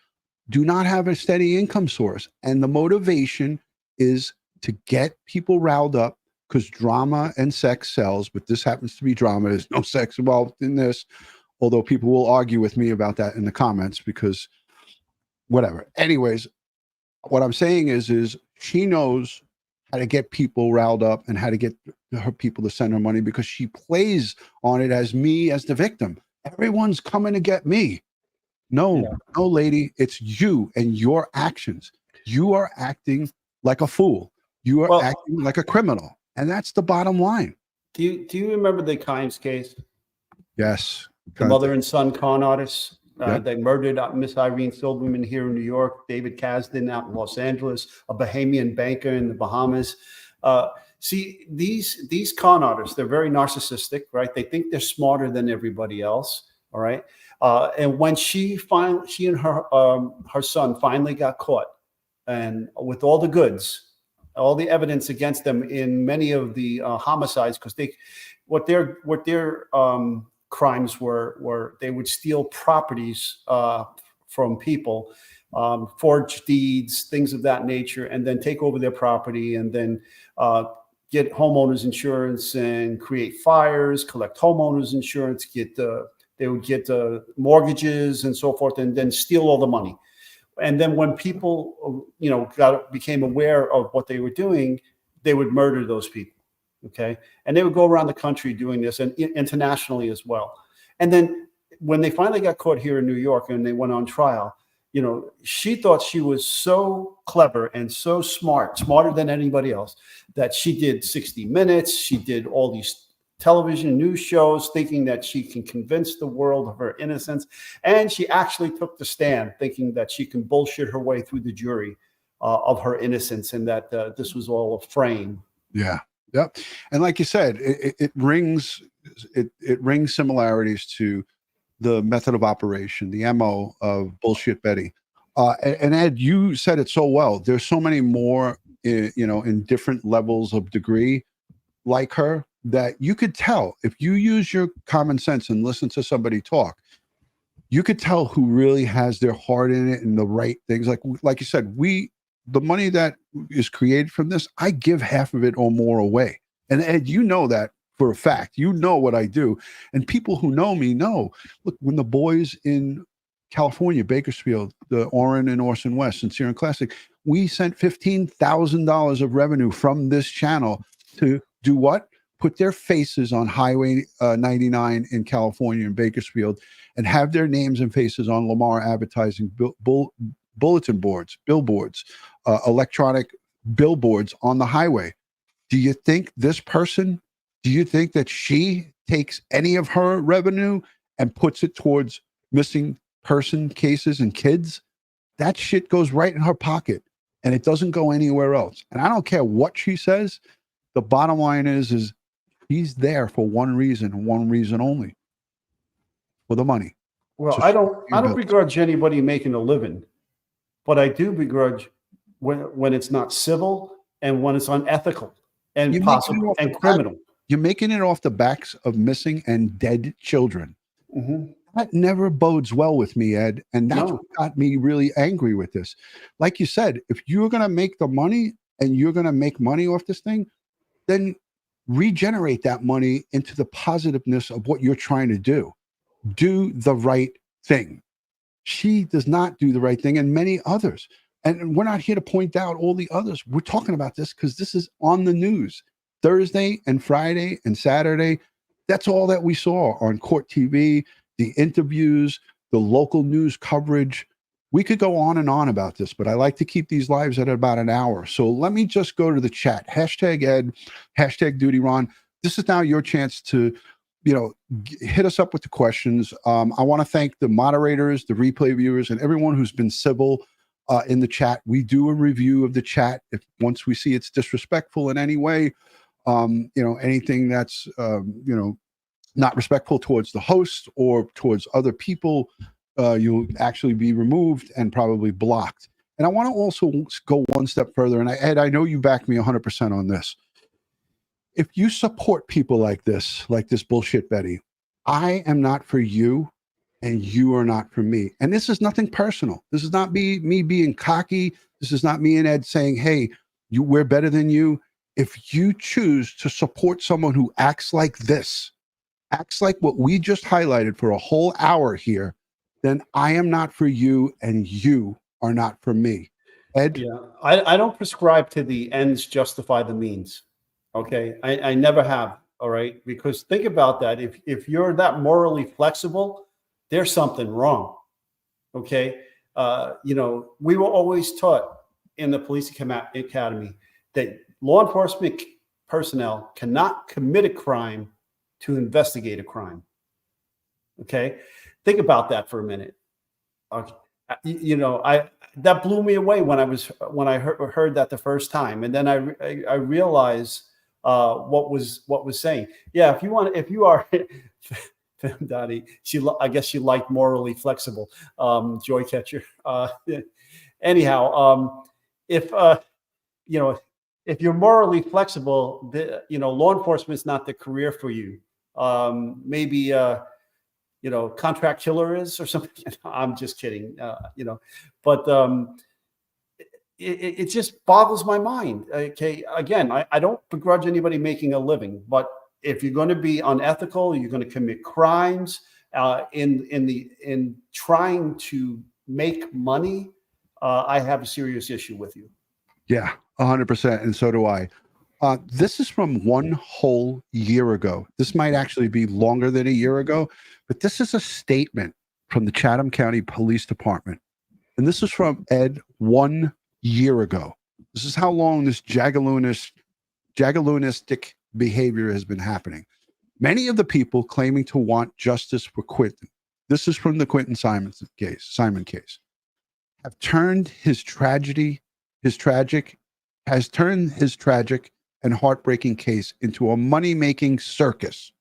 do not have a steady income source. And the motivation is to get people riled up, because drama and sex sells, but this happens to be drama. There's no sex involved in this, although people will argue with me about that in the comments, because whatever. Anyways, what I'm saying is she knows how to get people riled up and how to get her people to send her money, because she plays on it as me as the victim. Everyone's coming to get me. No, lady, it's you and your actions. You are acting like a fool. You are acting like a criminal. And that's the bottom line. Do you remember the Kimes case? Yes. The mother and son con artists. They murdered Miss Irene Silverman here in New York, David Kasdan out in Los Angeles, a Bahamian banker in the Bahamas. See, these con artists, they're very narcissistic, right? They think they're smarter than everybody else, all right? And when she and her son finally got caught, and with all the goods, all the evidence against them in many of the homicides, because what their crimes were they would steal properties from people, forge deeds, things of that nature, and then take over their property, and then get homeowners insurance and create fires, collect homeowners insurance, they would get mortgages and so forth, and then steal all the money. And then when people, became aware of what they were doing, they would murder those people. Okay. And they would go around the country doing this, and internationally as well. And then when they finally got caught here in New York and they went on trial, she thought she was so clever and so smarter than anybody else, that she did 60 Minutes. She did all these television news shows, thinking that she can convince the world of her innocence. And she actually took the stand thinking that she can bullshit her way through the jury of her innocence, and that this was all a frame. Yeah. Yep. And like you said, it rings similarities to the method of operation, the MO of Bullshit Betty. And Ed, you said it so well. There's so many more, in different levels of degree like her, that you could tell if you use your common sense and listen to somebody talk, you could tell who really has their heart in it and the right things. Like you said, the money that is created from this, I give half of it or more away. And Ed, you know that for a fact. You know what I do. And people who know me know, look, when the boys in California, Bakersfield, the Orin and Orson West and Siren Classic, we sent $15,000 of revenue from this channel to do what? Put their faces on Highway 99 in California in Bakersfield, and have their names and faces on Lamar advertising bulletin boards, billboards, electronic billboards on the highway. Do you think that she takes any of her revenue and puts it towards missing person cases and kids? That shit goes right in her pocket, and it doesn't go anywhere else. And I don't care what she says. The bottom line is he's there for one reason and one reason only: for the money. Well, I don't begrudge anybody making a living, but I do begrudge when it's not civil and when it's unethical and possible and criminal. You're making it off the backs of missing and dead children. Mm-hmm. That never bodes well with me, Ed. And that's No. what got me really angry with this. Like you said, if you're going to make the money and you're going to make money off this thing, then regenerate that money into the positiveness of what you're trying to do. Do the right thing. She does not do the right thing, and many others. And we're not here to point out all the others. We're talking about this because this is on the news. Thursday and Friday and Saturday, that's all that we saw on Court TV, the interviews, the local news coverage. We could go on and on about this, but I like to keep these lives at about an hour. So let me just go to the chat. Hashtag Ed, hashtag DutyRon. This is now your chance to, hit us up with the questions. I want to thank the moderators, the replay viewers, and everyone who's been civil in the chat. We do a review of the chat. If once we see it's disrespectful in any way, anything that's, not respectful towards the host or towards other people, you'll actually be removed and probably blocked. And I want to also go one step further. And Ed, I know you back me 100% on this. If you support people like this bullshit Betty, I am not for you and you are not for me. And this is nothing personal. This is not me being cocky. This is not me and Ed saying, hey, we're better than you. If you choose to support someone who acts like this, acts like what we just highlighted for a whole hour here, then I am not for you and you are not for me. Ed? Yeah, I don't prescribe to the ends justify the means. Okay, I never have. All right, because think about that. If you're that morally flexible, there's something wrong. Okay, we were always taught in the police academy that law enforcement personnel cannot commit a crime to investigate a crime. Okay, think about that for a minute. Okay. That blew me away when I heard that the first time, and then I realized what was saying. Yeah, if you are Dottie, I guess she liked morally flexible. Joy Catcher. Anyhow, if you're morally flexible, law enforcement is not the career for you. Maybe contract killer is or something. I'm just kidding. But it just boggles my mind. Okay, again, I don't begrudge anybody making a living, but if you're going to be unethical, you're going to commit crimes in trying to make money. I have a serious issue with you. Yeah, 100%, and so do I. This is from one whole year ago. This might actually be longer than a year ago, but this is a statement from the Chatham County Police Department. And this is from Ed 1 year ago. This is how long this Jagaloonistic behavior has been happening. Many of the people claiming to want justice for Quentin, this is from the Quentin Simon case, have turned his tragic and heartbreaking case into a money-making circus.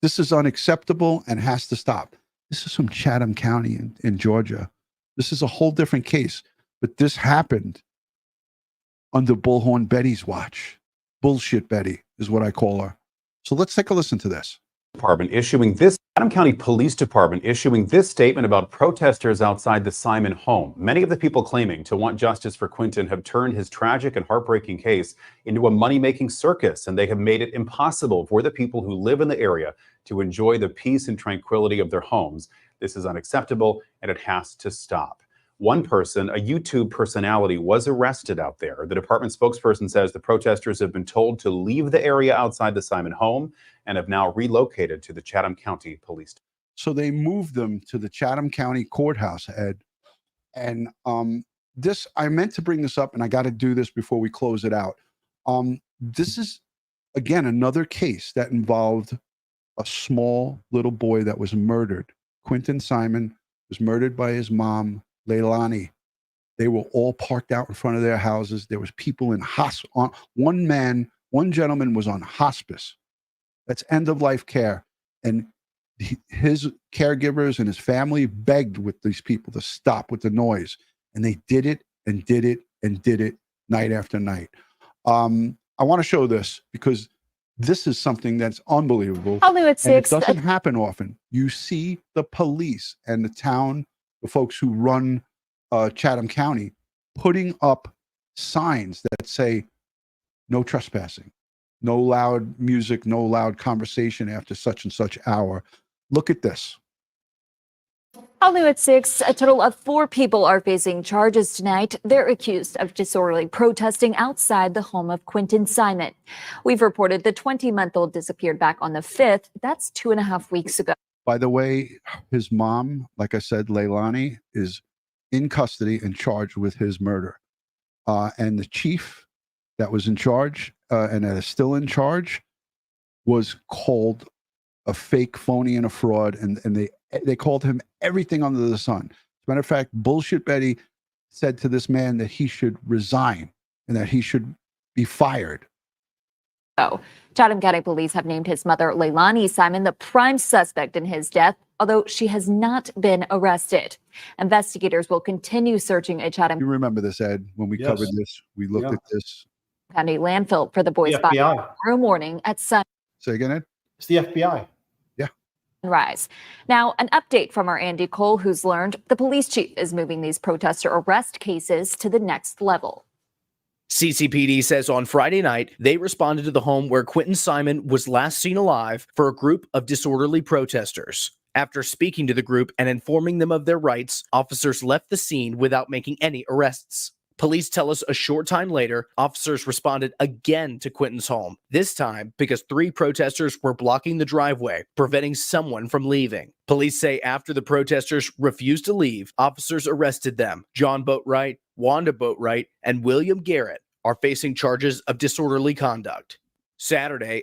This is unacceptable and has to stop. This is from Chatham County in Georgia. This is a whole different case, but this happened under Bullhorn Betty's watch. Bullshit Betty is what I call her. So let's take a listen to this. Chatham County Police Department issuing this statement about protesters outside the Simon home. Many of the people claiming to want justice for Quentin have turned his tragic and heartbreaking case into a money-making circus, and they have made it impossible for the people who live in the area to enjoy the peace and tranquility of their homes. This is unacceptable, and it has to stop. One person, a YouTube personality, was arrested out there. The department spokesperson says the protesters have been told to leave the area outside the Simon home and have now relocated to the Chatham County Police. So they moved them to the Chatham County Courthouse, Ed. And I meant to bring this up, and I got to do this before we close it out. This is, again, another case that involved a small little boy that was murdered. Quentin Simon was murdered by his mom, Leilani. They were all parked out in front of their houses. There was people in hospice. One gentleman was on hospice. That's end of life care. And his caregivers and his family begged with these people to stop with the noise. And they did it and did it and did it night after night. I want to show this because This is something that's unbelievable. Hollywood And it 6. doesn't happen often. You see the police and the town, the folks who run Chatham County, putting up signs that say no trespassing, no loud music, no loud conversation after such and such hour. Look at this. Hollywood 6, a total of 4 people are facing charges tonight. They're accused of disorderly protesting outside the home of Quentin Simon. We've reported the 20-month-old disappeared back on the 5th. That's 2.5 weeks ago. By the way, his mom, like I said, Leilani, is in custody and charged with his murder. And the chief that was in charge and that is still in charge was called a fake, phony, and a fraud. And they called him everything under the sun. As a matter of fact, Bullshit Betty said to this man that he should resign and that he should be fired. Chatham County Police have named his mother, Leilani Simon, the prime suspect in his death, although she has not been arrested. Investigators will continue searching a Chatham You remember this, Ed, when we covered this, we looked at this. County landfill for the boy's body tomorrow morning at Say again, Ed? It's the FBI. sunrise. Now, an update from our Andy Cole, who's learned the police chief is moving these protester arrest cases to the next level. CCPD says on Friday night, they responded to the home where Quentin Simon was last seen alive for a group of disorderly protesters. After speaking to the group and informing them of their rights, officers left the scene without making any arrests. Police tell us a short time later, officers responded again to Quentin's home, this time because 3 protesters were blocking the driveway, preventing someone from leaving. Police say after the protesters refused to leave, officers arrested them. John Boatwright, Wanda Boatwright, and William Garrett are facing charges of disorderly conduct. Saturday,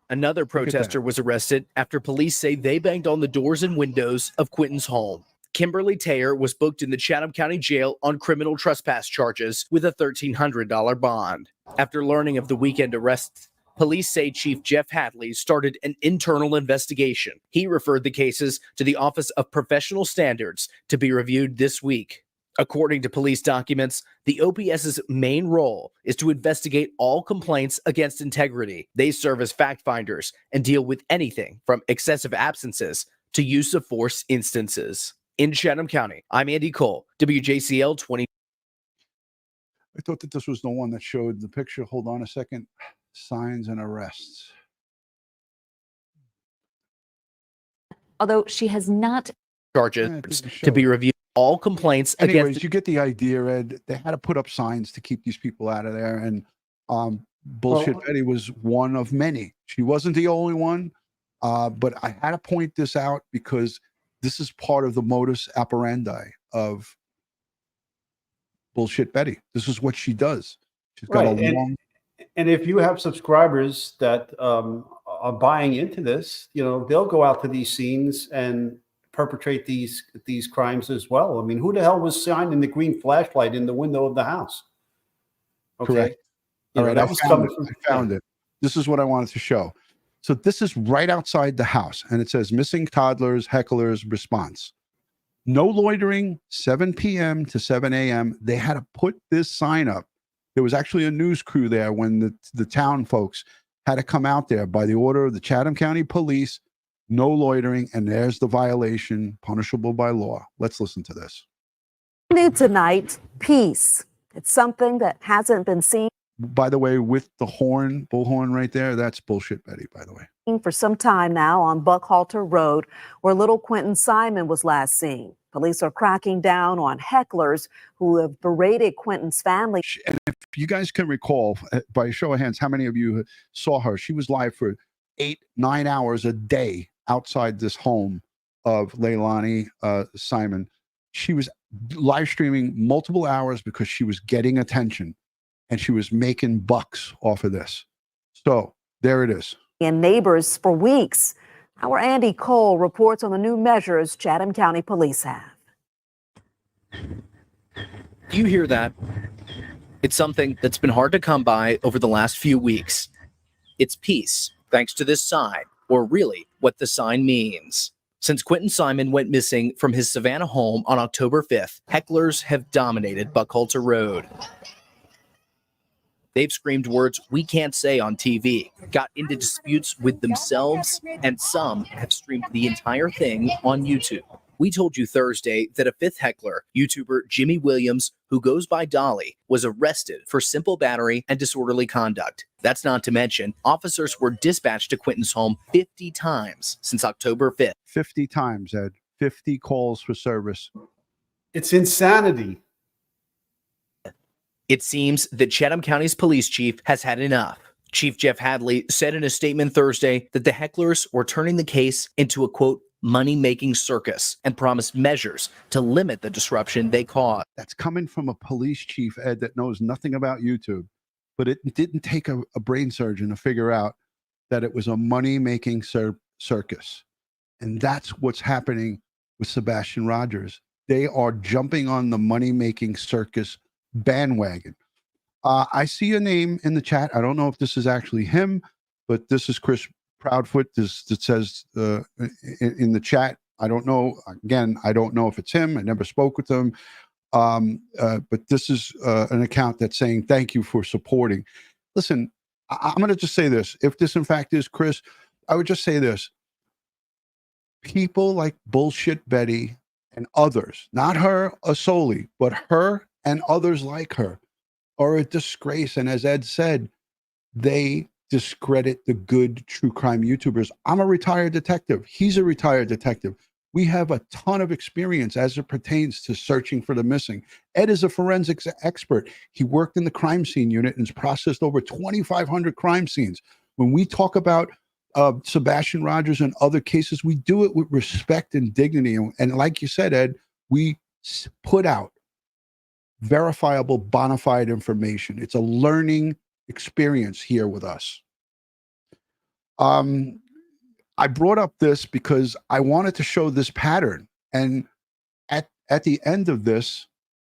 another protester was arrested after police say they banged on the doors and windows of Quentin's home. Kimberly Taylor was booked in the Chatham County Jail on criminal trespass charges with a $1,300 bond. After learning of the weekend arrests, police say Chief Jeff Hadley started an internal investigation. He referred the cases to the Office of Professional Standards to be reviewed this week. According to police documents, the OPS's main role is to investigate all complaints against integrity. They serve as fact finders and deal with anything from excessive absences to use of force instances. In Chatham County, I'm Andy Cole, WJCL 20. I thought that this was the one that showed the picture. Hold on a second. Signs and arrests. Although she has not Charges to be reviewed. All complaints Anyways, against. you get the idea, Ed. They had to put up signs to keep these people out of there. And Bullshit Betty was one of many. She wasn't the only one. But I had to point this out because this is part of the modus operandi of Bullshit Betty. This is what she does. She's got a long. And if you have subscribers that are buying into this, they'll go out to these scenes and perpetrate these crimes as well. I mean, who the hell was shining the green flashlight in the window of the house? Okay. Correct. All right, I found it. This is what I wanted to show. So this is right outside the house, and it says missing toddlers, hecklers, response. No loitering, 7 p.m. to 7 a.m. They had to put this sign up. There was actually a news crew there when the town folks had to come out there by the order of the Chatham County Police. No loitering, and there's the violation, punishable by law. Let's listen to this. New tonight, peace. It's something that hasn't been seen. By the way, with the horn, bullhorn right there, that's Bullshit Betty, by the way. For some time now on Buckhalter Road, where little Quentin Simon was last seen. Police are cracking down on hecklers who have berated Quentin's family. And if you guys can recall, by a show of hands, how many of you saw her? She was live for 8-9 hours a day outside this home of Leilani Simon. She was live streaming multiple hours because she was getting attention and she was making bucks off of this. So there it is. And neighbors for weeks. Our Andy Cole reports on the new measures Chatham County Police have. You hear that? It's something that's been hard to come by over the last few weeks. It's peace, thanks to this sign, or really what the sign means. Since Quentin Simon went missing from his Savannah home on October 5th, hecklers have dominated Buckhalter Road. They've screamed words we can't say on TV, got into disputes with themselves, and some have streamed the entire thing on YouTube. We told you Thursday that a fifth heckler, YouTuber Jimmy Williams, who goes by Dolly, was arrested for simple battery and disorderly conduct. That's not to mention, officers were dispatched to Quentin's home 50 times since October 5th. 50 times, Ed. 50 calls for service. It's insanity. It seems that Chatham County's police chief has had enough. Chief Jeff Hadley said in a statement Thursday that the hecklers were turning the case into a, quote, money-making circus and promised measures to limit the disruption they caused. That's coming from a police chief, Ed, that knows nothing about YouTube. But it didn't take a brain surgeon to figure out that it was a money-making circus. And that's what's happening with Sebastian Rogers. They are jumping on the money-making circus bandwagon. I see a name in the chat. I don't know if this is actually him, but this is Chris Proudfoot. That says in the chat. I don't know. Again, I don't know if it's him. I never spoke with him. But this is an account that's saying thank you for supporting. Listen, I'm going to just say this. If this in fact is Chris, I would just say this. People like Bullshit Betty and others, not her solely, but her and others like her, are a disgrace. And as Ed said, they discredit the good true crime YouTubers. I'm a retired detective. He's a retired detective. We have a ton of experience as it pertains to searching for the missing. Ed is a forensics expert. He worked in the crime scene unit and has processed over 2,500 crime scenes. When we talk about Sebastian Rogers and other cases, we do it with respect and dignity. And like you said, Ed, we put out verifiable, bona fide information. It's a learning experience here with us. I brought up this because I wanted to show this pattern. And at the end of this,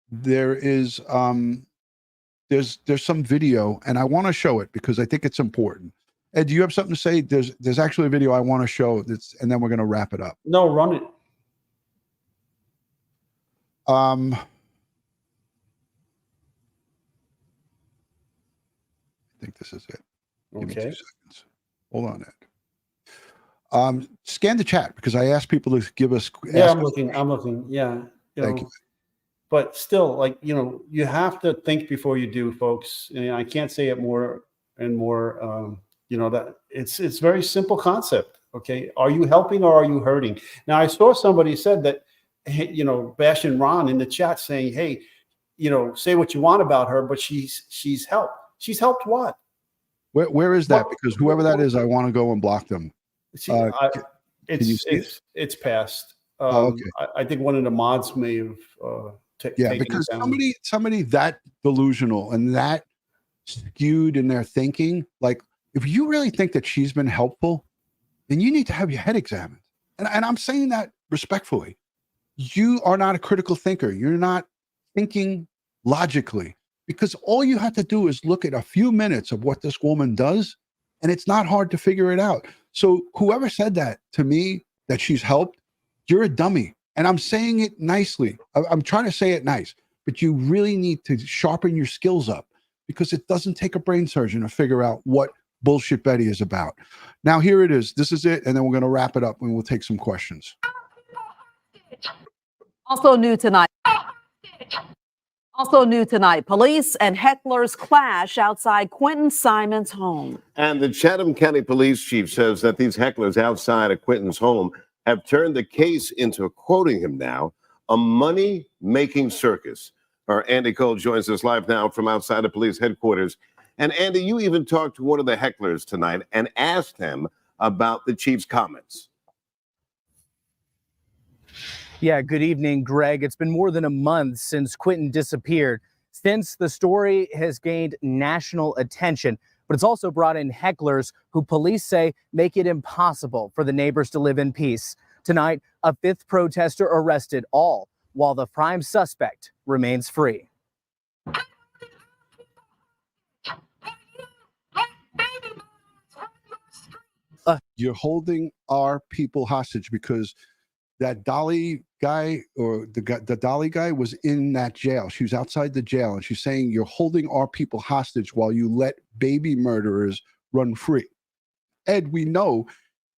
there is there's some video, and I want to show it because I think it's important. Ed, do you have something to say? There's actually a video I want to show that's, and then we're going to wrap it up. No, run it. I think this is it. Give me 2 Okay. seconds. Hold on, Ed. Scan the chat because I asked people to give us. Yeah, I'm looking. Yeah. Thank you. But still, like, you have to think before you do, folks. And I can't say it more and more. That it's very simple concept. Okay. Are you helping or are you hurting? Now, I saw somebody said that, hey, bashing Ron in the chat saying, hey, say what you want about her, but she's helped. She's helped what? Where is that? Because whoever that is, I want to go and block them. It's passed. Okay. I think one of the mods may have taken because it down. somebody that delusional and that skewed in their thinking, like if you really think that she's been helpful, then you need to have your head examined. And I'm saying that respectfully. You are not a critical thinker. You're not thinking logically, because all you have to do is look at a few minutes of what this woman does, and it's not hard to figure it out. So whoever said that to me, that she's helped, you're a dummy. And I'm saying it nicely. I'm trying to say it nice, but you really need to sharpen your skills up because it doesn't take a brain surgeon to figure out what Bullshit Betty is about. Now, here it is. This is it. And then we're going to wrap it up and we'll take some questions. Also new tonight. Police and hecklers clash outside Quentin Simon's home. And the Chatham County Police Chief says that these hecklers outside of Quentin's home have turned the case into, quoting him now, a money-making circus. Our Andy Cole joins us live now from outside the police headquarters. And Andy, you even talked to one of the hecklers tonight and asked him about the chief's comments. Yeah, good evening, Greg. It's been more than a month since Quentin disappeared. Since the story has gained national attention, but it's also brought in hecklers who police say make it impossible for the neighbors to live in peace. Tonight, a fifth protester arrested, all while the prime suspect remains free. You're holding our people hostage because that Dolly guy or the Dolly guy was in that jail. She was outside the jail, and she's saying, you're holding our people hostage while you let baby murderers run free. Ed, we know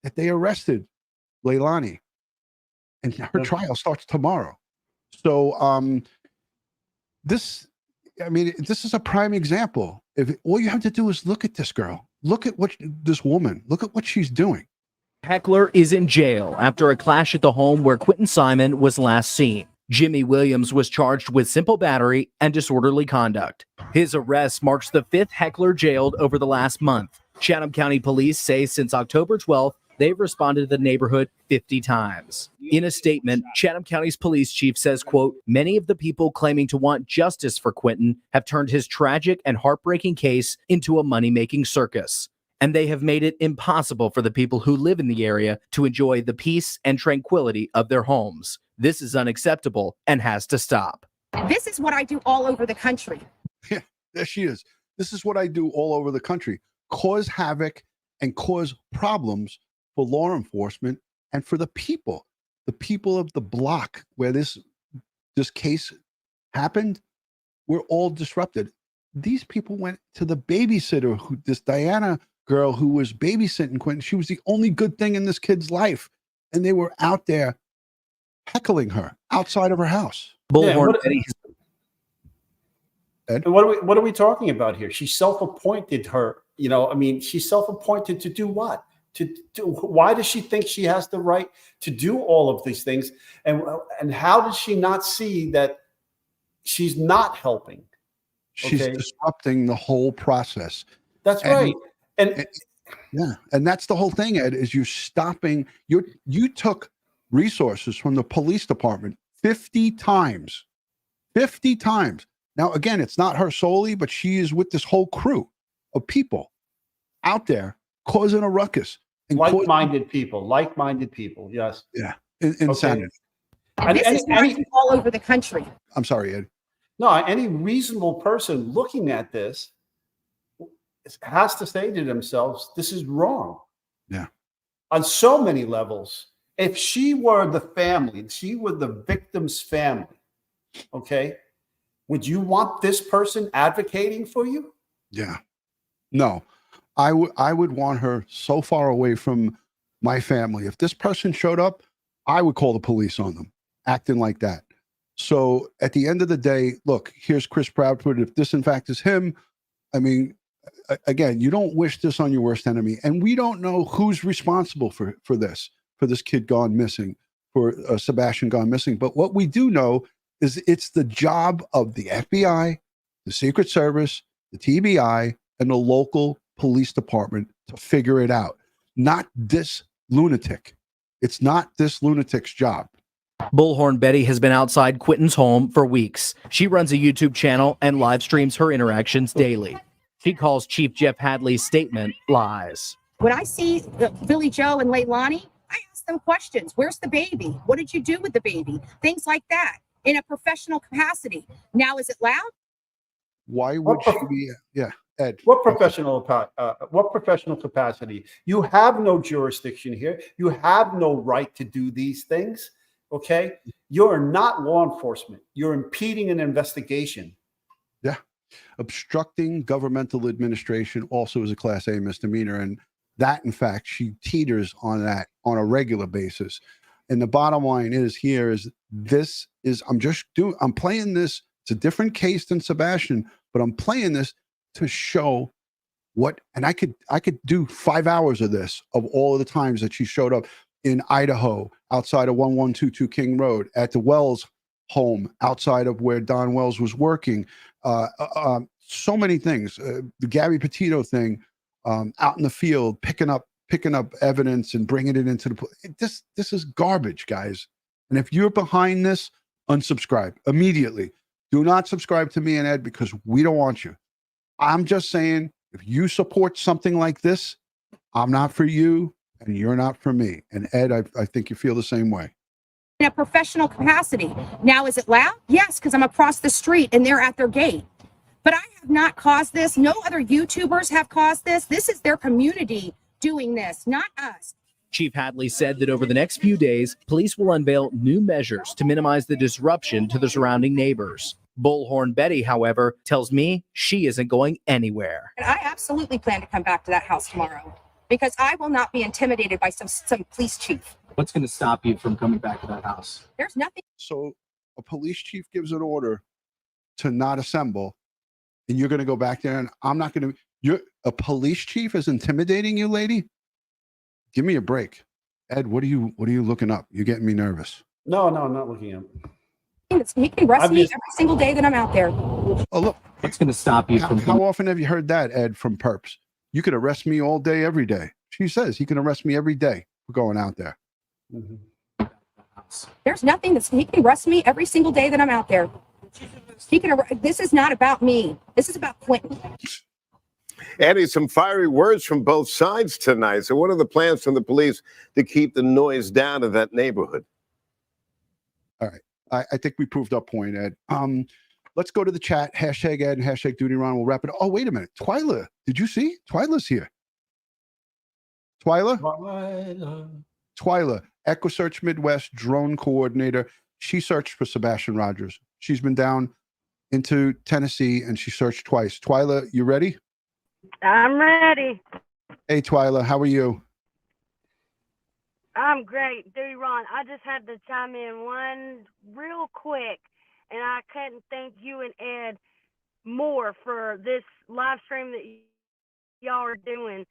that they arrested Leilani, and her trial starts tomorrow. So this is a prime example. If all you have to do is look at this girl, look at this woman, look at what she's doing. Heckler is in jail after a clash at the home where Quentin Simon was last seen. Jimmy Williams was charged with simple battery and disorderly conduct. His arrest marks the 5th heckler jailed over the last month. Chatham County Police say since October 12th, they've responded to the neighborhood 50 times. In a statement, Chatham County's police chief says, quote, many of the people claiming to want justice for Quentin have turned his tragic and heartbreaking case into a money-making circus. And they have made it impossible for the people who live in the area to enjoy the peace and tranquility of their homes. This is unacceptable and has to stop. This is what I do all over the country. Yeah, there she is. This is what I do all over the country. Cause havoc and cause problems for law enforcement and for the people of the block where this case happened. We're all disrupted. These people went to the babysitter, this Diana girl who was babysitting Quentin. She was the only good thing in this kid's life, and they were out there heckling her outside of her house. Bullhorn. What are we talking about here? She self-appointed her. She's self-appointed to do what? Why does she think she has the right to do all of these things? And how does she not see that she's not helping? She's disrupting the whole process. That's right. And that's the whole thing, Ed, is you're stopping. You took resources from the police department 50 times. 50 times. Now, again, it's not her solely, but she is with this whole crew of people out there causing a ruckus. Like-minded people. Yes. Yeah. Insanity. And this is what I do all over the country. I'm sorry, Ed. No, any reasonable person looking at this has to say to themselves, this is wrong. Yeah. On so many levels. If she were the family, if she were the victim's family, okay, would you want this person advocating for you? Yeah. No, I would want her so far away from my family. If this person showed up, I would call the police on them, acting like that. So at the end of the day, look, here's Chris Proudfoot. If this in fact is him, I mean, again, you don't wish this on your worst enemy. And we don't know who's responsible for this kid gone missing, for Sebastian gone missing. But what we do know is it's the job of the FBI, the Secret Service, the TBI, and the local police department to figure it out. Not this lunatic. It's not this lunatic's job. Bullhorn Betty has been outside Quentin's home for weeks. She runs a YouTube channel and live streams her interactions daily. She calls Chief Jeff Hadley's statement lies. When I see Billy Joe and Leilani, I ask them questions. Where's the baby? What did you do with the baby? Things like that in a professional capacity. Now, is it loud? Why would she be? Yeah, Ed. What professional capacity? You have no jurisdiction here. You have no right to do these things. Okay, you're not law enforcement. You're impeding an investigation. Yeah, obstructing governmental administration also is a Class A misdemeanor, and that, in fact, she teeters on that on a regular basis. And the bottom line is I'm playing this. It's a different case than Sebastian, but I'm playing this to show what, and I could do 5 hours of this, of all of the times that she showed up in Idaho, outside of 1122 King Road, at the Wells home, outside of where Don Wells was working. So many things. The Gabby Petito thing, out in the field, picking up evidence and bringing it into this is garbage, guys. And if you're behind this, unsubscribe immediately. Do not subscribe to me and Ed, because we don't want you. I'm just saying, if you support something like this, I'm not for you and you're not for me. And Ed, I think you feel the same way. In a professional capacity. Now, is it loud? Yes, because I'm across the street and they're at their gate. But I have not caused this. No other YouTubers have caused this. This is their community doing this, not us. Chief Hadley said that over the next few days, police will unveil new measures to minimize the disruption to the surrounding neighbors. Bullhorn Betty, however, tells me she isn't going anywhere. And I absolutely plan to come back to that house tomorrow because I will not be intimidated by some police chief. What's going to stop you from coming back to that house? There's nothing. So a police chief gives an order to not assemble, and you're going to go back there, and I'm not going to. You're a police chief is intimidating you, lady. Give me a break, Ed. What are you looking up? You're getting me nervous. No, I'm not looking up. He can arrest me every single day that I'm out there. Oh, look. What's going to stop you from? How often have you heard that, Ed, from perps? You could arrest me all day, every day. She says he can arrest me every day for going out there. Mm-hmm. There's nothing he can arrest me every single day that I'm out there. He can. This is not about me. This is about Quentin. Eddie, some fiery words from both sides tonight. So what are the plans from the police to keep the noise down in that neighborhood? All right. I think we proved our point, Ed. Let's go to the chat. Hashtag Ed and hashtag DutyRon. We'll wrap it. Oh, wait a minute. Twyla, did you see? Twyla's here. Twyla? Twyla, EchoSearch Midwest drone coordinator. She searched for Sebastian Rogers. She's been down into Tennessee and she searched twice. Twyla, you ready? I'm ready. Hey, Twyla, how are you? I'm great, DutyRon. I just had to chime in one real quick, and I couldn't thank you and Ed more for this live stream that y'all are doing,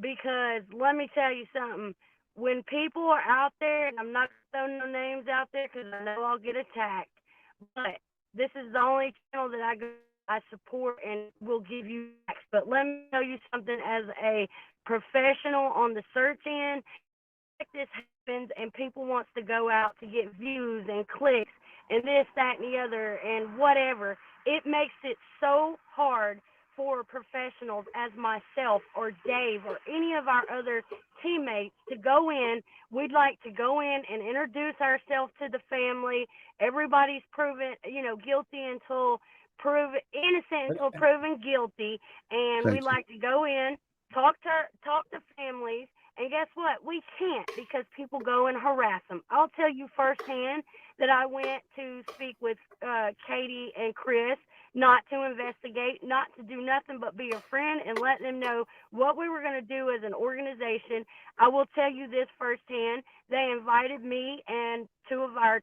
because let me tell you something. When people are out there, and I'm not throwing no names out there because I know I'll get attacked, but this is the only channel that I support and will give you facts. But let me tell you something, as a professional on the search end, this happens and people wants to go out to get views and clicks and this, that, and the other and whatever. It makes it so hard for professionals as myself or Dave or any of our other teammates to go in. We'd like to go in and introduce ourselves to the family. Everybody's proven, guilty until proven innocent until proven guilty. And we like to go in, talk to families. And guess what? We can't, because people go and harass them. I'll tell you firsthand that I went to speak with Katie and Chris, not to investigate, not to do nothing but be a friend and let them know what we were going to do as an organization. I will tell you this firsthand. They invited me and two of our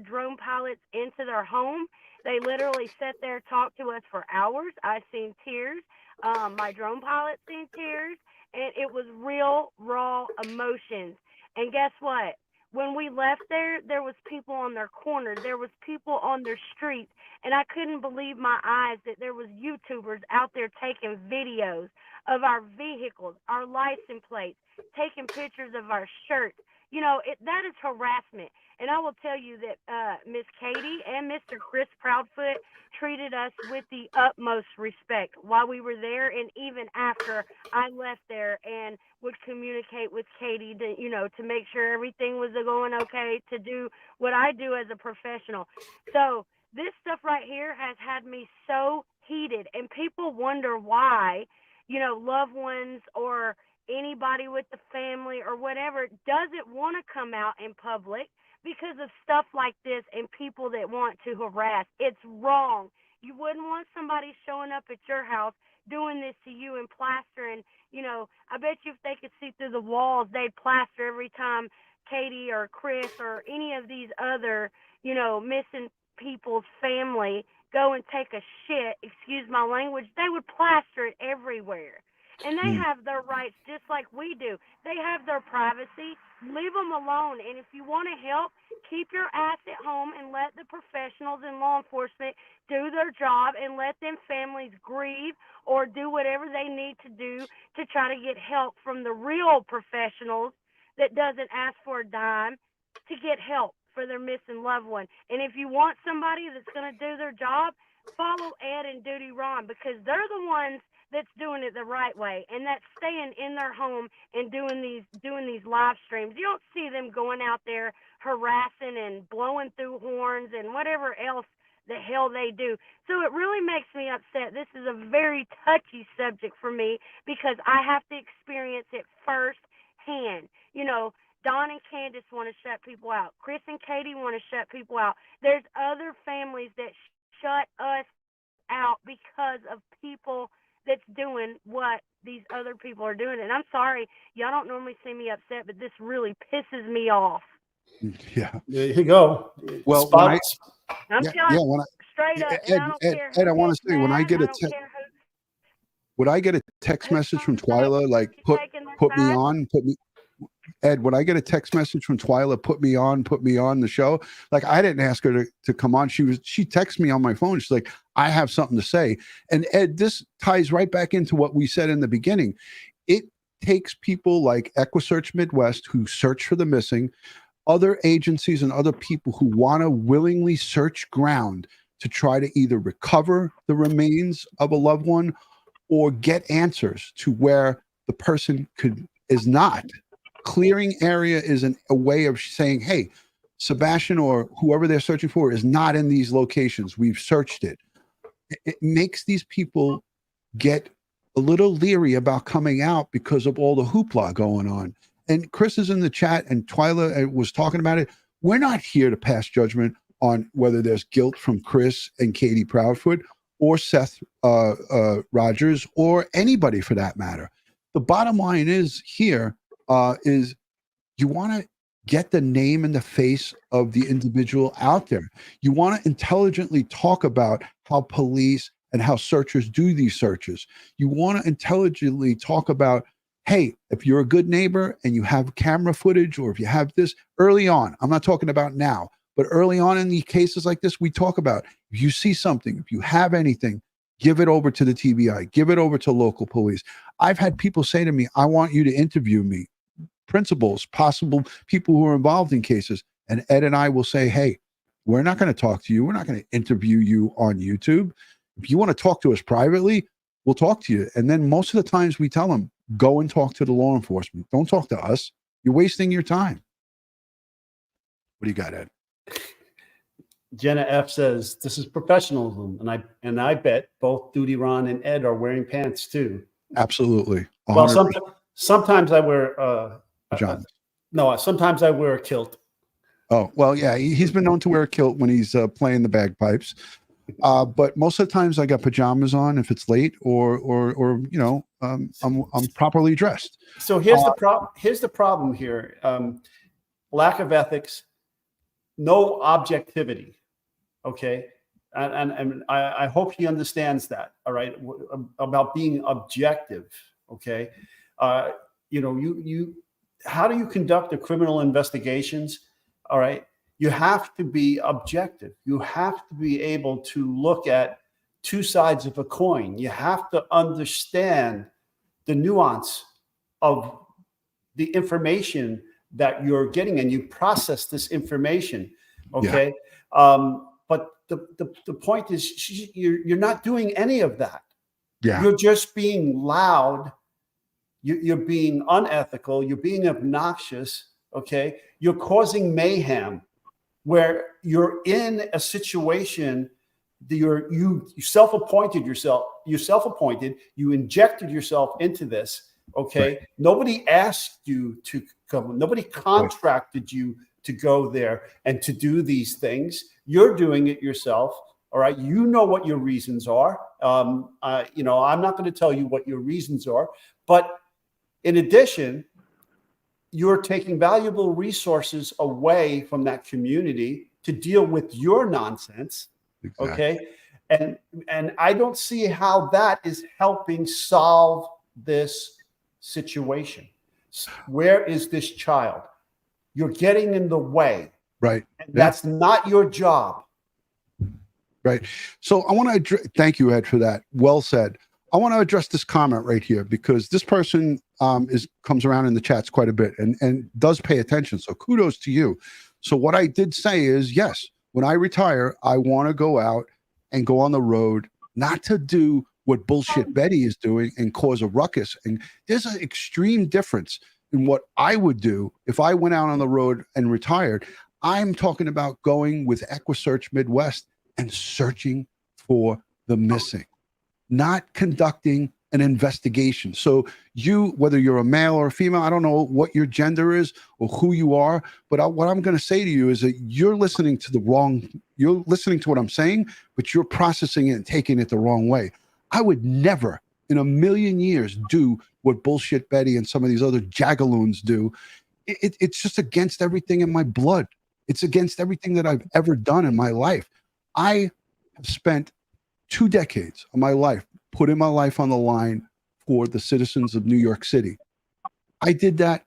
drone pilots into their home. They literally sat there, talked to us for hours. I seen tears. My drone pilot seen tears. And it was real, raw emotions. And guess what? When we left there was people on their corners. There was people on their streets. And I couldn't believe my eyes that there was YouTubers out there taking videos of our vehicles, our license plates, taking pictures of our shirts. That is harassment. And I will tell you that Miss Katie and Mr. Chris Proudfoot treated us with the utmost respect while we were there, and even after I left there, and would communicate with Katie to make sure everything was going okay, to do what I do as a professional. So this stuff right here has had me so heated, and people wonder why, loved ones or anybody with the family or whatever doesn't want to come out in public because of stuff like this and people that want to harass. It's wrong. You wouldn't want somebody showing up at your house doing this to you and plastering. I bet you if they could see through the walls, they'd plaster every time Katie or Chris or any of these other, missing people's family go and take a shit, excuse my language, they would plaster it everywhere. And they have their rights just like we do. They have their privacy. Leave them alone. And if you want to help, keep your ass at home and let the professionals in law enforcement do their job and let them families grieve or do whatever they need to do to try to get help from the real professionals that doesn't ask for a dime to get help for their missing loved one. And if you want somebody that's going to do their job, follow Ed and DutyRon, because they're the ones that's doing it the right way, and that's staying in their home and doing these live streams. You don't see them going out there harassing and blowing through horns and whatever else the hell they do. So it really makes me upset. This is a very touchy subject for me because I have to experience it first can. You know, Don and Candace want to shut people out. Chris and Katie want to shut people out. There's other families that shut us out because of people that's doing what these other people are doing. And I'm sorry, y'all don't normally see me upset, but this really pisses me off. Yeah. There you go. Well, when I, I'm yeah, telling yeah, you when I, straight up, Ed, and I don't Ed, care Ed, who I want gets to say, when I mad, get I a don't text, care who would I get a text message from Twyla, like taking their put me side. on, put me, Ed, when I get a text message from Twyla, put me on the show. Like, I didn't ask her to come on. She texted me on my phone. She's like, I have something to say. And Ed, this ties right back into what we said in the beginning. It takes people like EquiSearch Midwest who search for the missing, other agencies and other people who want to willingly search ground to try to either recover the remains of a loved one or get answers to where the person is not. Clearing area is a way of saying, hey, Sebastian or whoever they're searching for is not in these locations. We've searched it. It makes these people get a little leery about coming out because of all the hoopla going on. And Chris is in the chat and Twyla was talking about it. We're not here to pass judgment on whether there's guilt from Chris and Katie Proudfoot or Seth Rogers or anybody for that matter. The bottom line is here is you want to get the name and the face of the individual out there. You want to intelligently talk about how police and how searchers do these searches. You want to intelligently talk about, hey, if you're a good neighbor and you have camera footage or if you have this early on, I'm not talking about now, but early on in the cases like this, we talk about if you see something, if you have anything, give it over to the TBI, give it over to local police. I've had people say to me, I want you to interview me, principals, possible people who are involved in cases. And Ed and I will say, hey, we're not going to talk to you. We're not going to interview you on YouTube. If you want to talk to us privately, we'll talk to you. And then most of the times we tell them, go and talk to the law enforcement. Don't talk to us. You're wasting your time. What do you got, Ed? Jenna F says, this is professionalism. And I bet both DutyRon and Ed are wearing pants too. Absolutely. 100%. Well, sometimes I wear pajamas. No, sometimes I wear a kilt. Oh, well, yeah, he's been known to wear a kilt when he's playing the bagpipes. But most of the times I got pajamas on if it's late or you know, I'm properly dressed. So here's the problem. Here's the problem here. Lack of ethics, no objectivity. Okay. And I hope he understands that. All right. About being objective. Okay. You know, how do you conduct the criminal investigations? All right. You have to be objective. You have to be able to look at two sides of a coin. You have to understand the nuance of the information that you're getting, and you process this information. Okay. Yeah. But the point is, you're not doing any of that. Yeah. You're just being loud. You're being unethical. You're being obnoxious. Okay. You're causing mayhem where you're in a situation that you self-appointed, you injected yourself into this. Okay. Right. Nobody asked you to come. Nobody contracted you to go there and to do these things. You're doing it yourself. All right. You know what your reasons are. You know, I'm not going to tell you what your reasons are, but in addition, you're taking valuable resources away from that community to deal with your nonsense. Exactly. Okay. And I don't see how that is helping solve this situation. Where is this child? You're getting in the way. Right. And that's not your job. Right. So I want to thank you, Ed, for that. Well said. I want to address this comment right here because this person comes around in the chats quite a bit and does pay attention. So kudos to you. So what I did say is, yes, when I retire, I want to go out and go on the road, not to do what bullshit Betty is doing and cause a ruckus. And there's an extreme difference in what I would do if I went out on the road and retired. I'm talking about going with EquiSearch Midwest and searching for the missing, not conducting an investigation. So you, whether you're a male or a female, I don't know what your gender is or who you are, but what I'm going to say to you is that you're listening to what I'm saying, but you're processing it and taking it the wrong way. I would never in a million years do what Bullshit Betty and some of these other jagaloons do. It's just against everything in my blood. It's against everything that I've ever done in my life. I have spent 2 decades of my life putting my life on the line for the citizens of New York City. I did that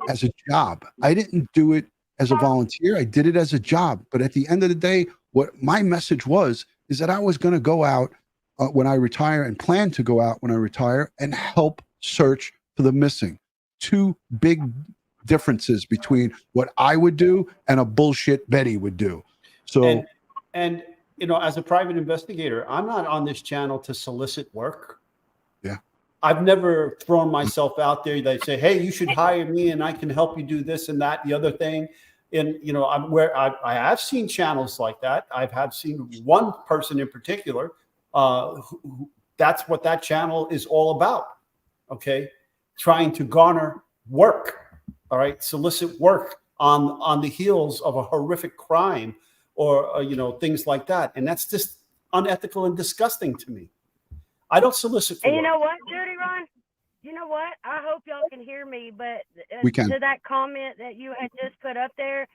as a job. I didn't do it as a volunteer. I did it as a job. But at the end of the day, what my message was is that I was going to go out when I retire and plan to go out when I retire and help search for the missing. 2 big differences between what I would do and a Bullshit Betty would do. So, and you know, as a private investigator, I'm not on this channel to solicit work. Yeah. I've never thrown myself out there. They say, hey, you should hire me and I can help you do this and that, the other thing. And, you know, I have seen channels like that. I've seen one person in particular, that's what that channel is all about. Okay. Trying to garner work. All right. Solicit work on the heels of a horrific crime or, you know, things like that. And that's just unethical and disgusting to me. I don't solicit for And you work. know what, DutyRon? You know what? I hope y'all can hear me, but We can. to that comment that you had just put up there,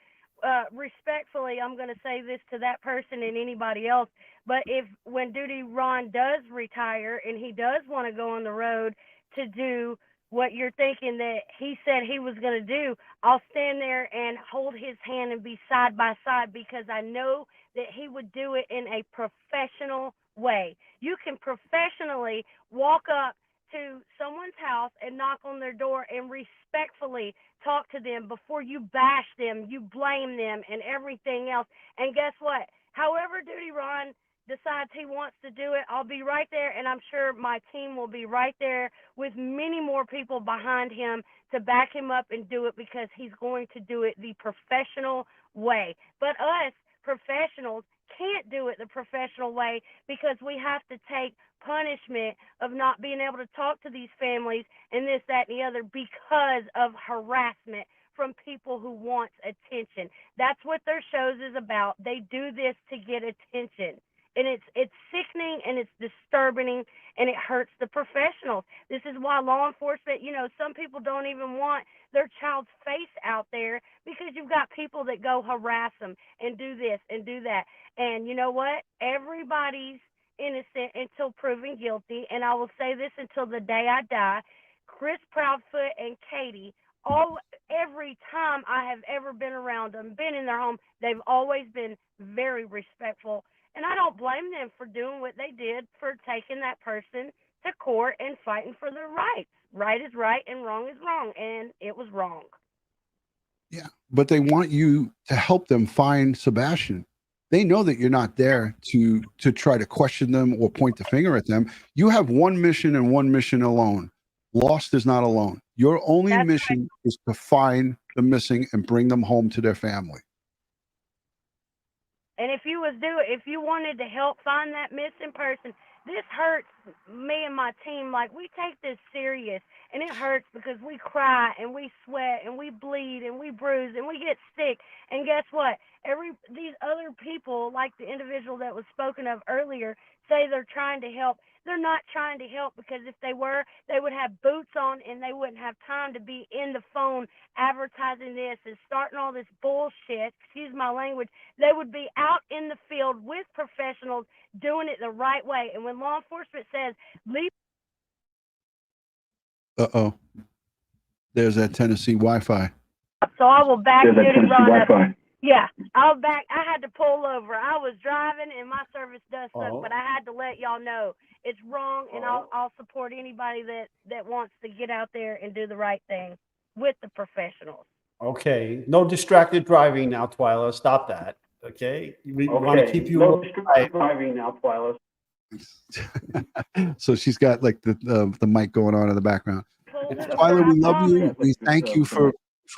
respectfully, I'm going to say this to that person and anybody else. But when DutyRon does retire and he does want to go on the road to do what you're thinking that he said he was going to do, I'll stand there and hold his hand and be side by side because I know that he would do it in a professional way. You can professionally walk up to someone's house and knock on their door and respectfully talk to them before you bash them, you blame them and everything else. And guess what? However DutyRon decides he wants to do it, I'll be right there, and I'm sure my team will be right there with many more people behind him to back him up and do it because he's going to do it the professional way. But us professionals can't do it the professional way because we have to take punishment of not being able to talk to these families and this, that, and the other because of harassment from people who want attention. That's what their shows is about. They do this to get attention. And it's sickening and it's disturbing and it hurts the professionals. This is why law enforcement, you know, some people don't even want their child's face out there because you've got people that go harass them and do this and do that. And you know what? Everybody's innocent until proven guilty. And I will say this until the day I die. Chris Proudfoot and Katie, every time I have ever been around them, been in their home, they've always been very respectful. And I don't blame them for doing what they did, for taking that person to court and fighting for their rights. Right is right and wrong is wrong. And it was wrong. yeah, but they want you to help them find Sebastian. They know that you're not there to try to question them or point the finger at them. You have one mission and one mission alone. Lost is not alone. Your only mission is to find the missing and bring them home to their family. And if you wanted to help find that missing person, this hurts me and my team. Like, we take this serious, and it hurts because we cry and we sweat and we bleed and we bruise and we get sick. And guess what? These other people, like the individual that was spoken of earlier, say they're trying to help. They're not trying to help because if they were, they would have boots on and they wouldn't have time to be in the phone advertising this and starting all this bullshit. Excuse my language. They would be out in the field with professionals doing it the right way. And when law enforcement says, leave. Uh-oh. There's that Tennessee Wi-Fi. So I will back There's that Tennessee Tennessee Wi-Fi. Wi-Fi. Yeah, I had to pull over. I was driving and my service does suck, but I had to let y'all know it's wrong, and I'll support anybody that wants to get out there and do the right thing with the professionals. Okay. No distracted driving now, Twyla. Stop that. Okay. We want to keep you No distracted driving now, Twyla. So she's got like the mic going on in the background. Twyla, we love you. We thank you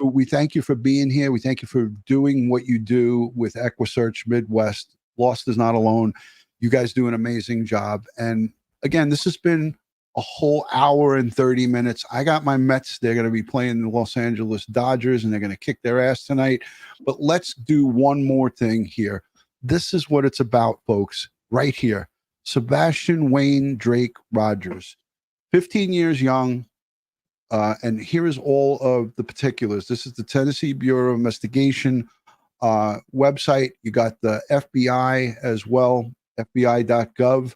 we thank you for being here. We thank you for doing what you do with EquiSearch Midwest. Lost is not alone. You guys do an amazing job. And again, this has been a whole hour and 30 minutes. I got my Mets. They're going to be playing the Los Angeles Dodgers, and they're going to kick their ass tonight. But let's do one more thing here. This is what it's about, folks, right here. Sebastian Wayne Drake Rogers, 15 years young. And here is all of the particulars. This is the Tennessee Bureau of Investigation website. You got the FBI as well, FBI.gov.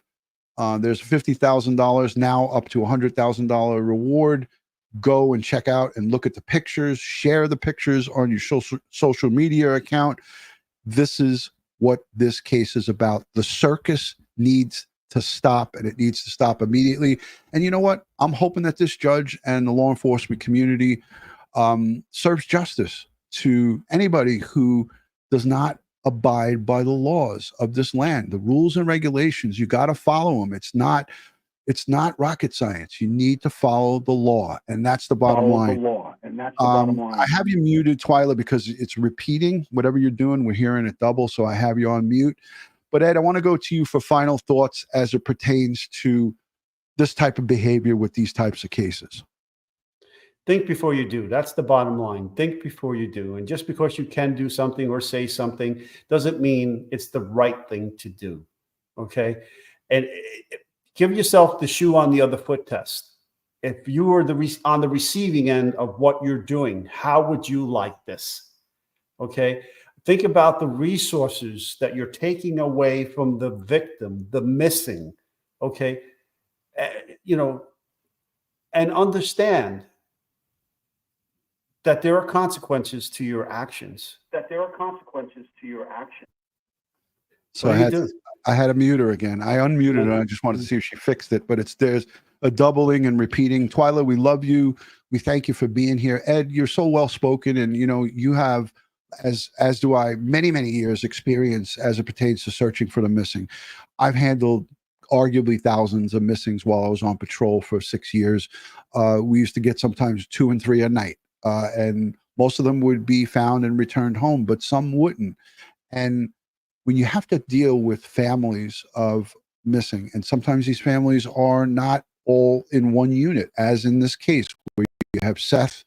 There's $50,000 now, up to $100,000 reward. Go and check out and look at the pictures. Share the pictures on your social media account. This is what this case is about. The circus needs to stop, and it needs to stop immediately. And you know what? I'm hoping that this judge and the law enforcement community serves justice to anybody who does not abide by the laws of this land. The rules and regulations, you got to follow them. It's not rocket science. You need to follow the law, and that's the bottom line. I have you muted, Twyla, because it's repeating. Whatever you're doing, we're hearing it double, so I have you on mute. But Ed, I want to go to you for final thoughts as it pertains to this type of behavior with these types of cases. Think before you do. That's the bottom line. Think before you do. And just because you can do something or say something doesn't mean it's the right thing to do. Okay? And give yourself the shoe on the other foot test. If you were on the receiving end of what you're doing, how would you like this? Okay? Think about the resources that you're taking away from the victim, the missing. Okay? And understand that there are consequences to your actions. So I had to mute her again. I unmuted her. I just wanted to see if she fixed it, but there's a doubling and repeating. Twyla, we love you. We thank you for being here. Ed, you're so well spoken, and you have, as do I, many, many years experience as it pertains to searching for the missing. I've handled arguably thousands of missings while I was on patrol for 6 years. We used to get sometimes 2 and 3 a night. And most of them would be found and returned home, but some wouldn't. And when you have to deal with families of missing, and sometimes these families are not all in one unit, as in this case, where you have Seth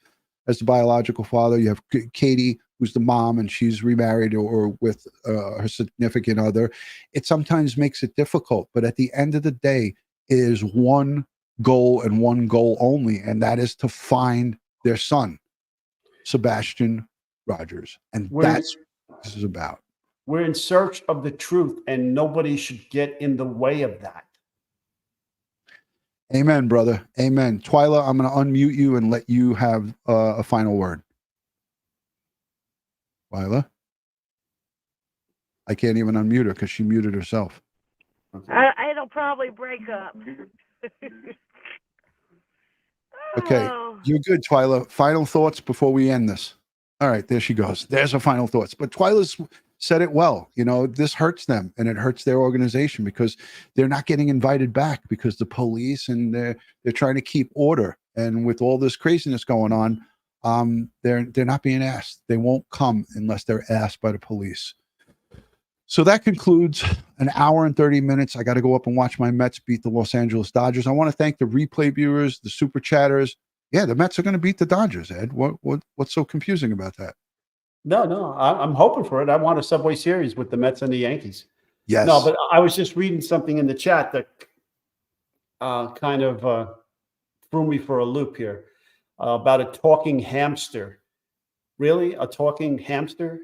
as the biological father, you have Katie, who's the mom, and she's remarried or with her significant other. It sometimes makes it difficult, but at the end of the day, it is one goal and one goal only, and that is to find their son, Sebastian Rogers. And that's what this is about. We're in search of the truth, and nobody should get in the way of that. Amen, brother. Amen. Twyla, I'm going to unmute you and let you have a final word. Twyla? I can't even unmute her because she muted herself. It'll probably break up. Okay, you're good, Twyla. Final thoughts before we end this. All right, there she goes. There's her final thoughts. But Twyla's said it well. This hurts them, and it hurts their organization because they're not getting invited back because the police and they're trying to keep order. And with all this craziness going on, they're not being asked. They won't come unless they're asked by the police. So that concludes an hour and 30 minutes. I got to go up and watch my Mets beat the Los Angeles Dodgers. I want to thank the replay viewers, the super chatters. Yeah, the Mets are going to beat the Dodgers, Ed. What's so confusing about that? No, I'm hoping for it. I want a Subway Series with the Mets and the Yankees. Yes. No, but I was just reading something in the chat that kind of threw me for a loop here about a talking hamster. Really? A talking hamster?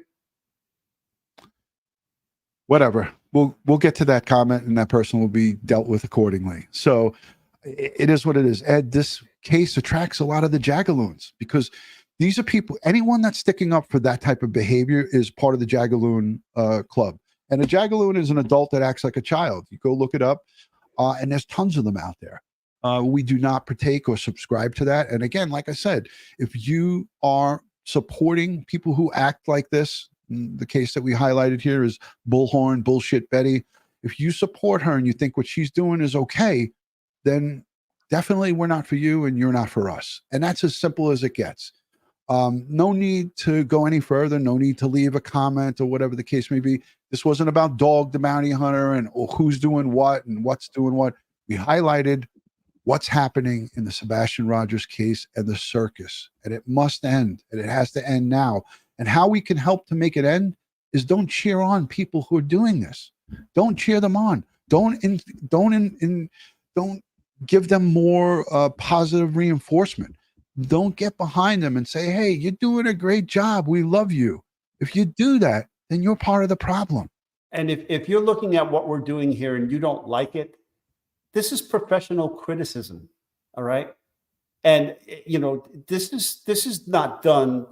Whatever. We'll get to that comment, and that person will be dealt with accordingly. So it is what it is. Ed, this case attracts a lot of the Jagaloons because these are people, anyone that's sticking up for that type of behavior is part of the Jagaloon club. And a Jagaloon is an adult that acts like a child. You go look it up, and there's tons of them out there. We do not partake or subscribe to that. And again, like I said, if you are supporting people who act like this, the case that we highlighted here is Bullhorn, Bullshit Betty. If you support her and you think what she's doing is okay, then definitely we're not for you and you're not for us. And that's as simple as it gets. No need to go any further. No need to leave a comment or whatever the case may be. This wasn't about Dog the Bounty Hunter and who's doing what and what's doing what. We highlighted what's happening in the Sebastian Rogers case and the circus. And it must end, and it has to end now. And how we can help to make it end is don't cheer on people who are doing this. Don't cheer them on. Don't give them more positive reinforcement. Don't get behind them and say, hey, you're doing a great job. We love you. If you do that, then you're part of the problem. And if you're looking at what we're doing here and you don't like it, this is professional criticism. All right. And this is not done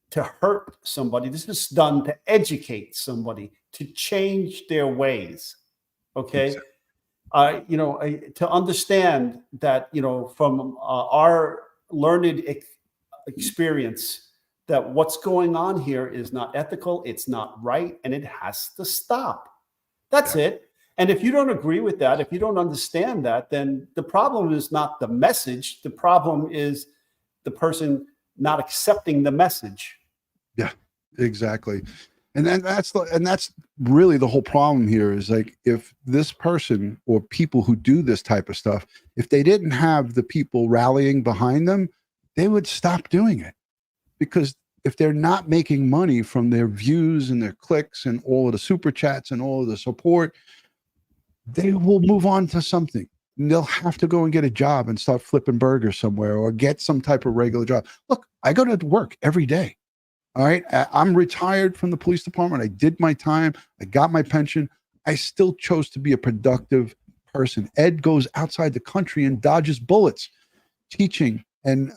to hurt somebody. This is done to educate somebody, to change their ways. Okay. To understand that, from our learned experience, that what's going on here is not ethical, it's not right, and it has to stop. That's it. And if you don't agree with that, if you don't understand that, then the problem is not the message. The problem is the person not accepting the message. Yeah, exactly. And then that's really the whole problem here is like, if this person or people who do this type of stuff, if they didn't have the people rallying behind them, they would stop doing it. Because if they're not making money from their views and their clicks and all of the super chats and all of the support, they will move on to something. And they'll have to go and get a job and start flipping burgers somewhere or get some type of regular job. Look, I go to work every day. All right. I'm retired from the police department. I did my time. I got my pension. I still chose to be a productive person. Ed goes outside the country and dodges bullets, teaching and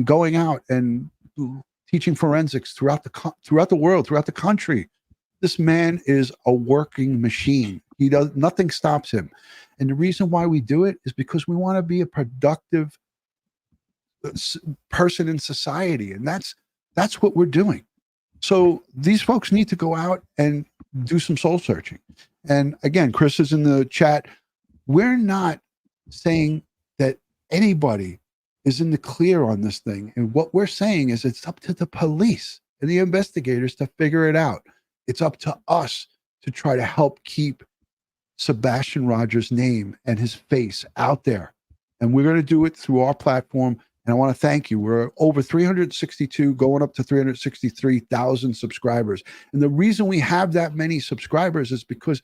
going out and teaching forensics throughout the world, throughout the country. This man is a working machine. Nothing stops him. And the reason why we do it is because we want to be a productive person in society. And that's what we're doing. So these folks need to go out and do some soul searching. And again, Chris is in the chat. We're not saying that anybody is in the clear on this thing. And what we're saying is it's up to the police and the investigators to figure it out. It's up to us to try to help keep Sebastian Rogers' name and his face out there. And we're going to do it through our platform. And I want to thank you. We're over 362, going up to 363,000 subscribers. And the reason we have that many subscribers is because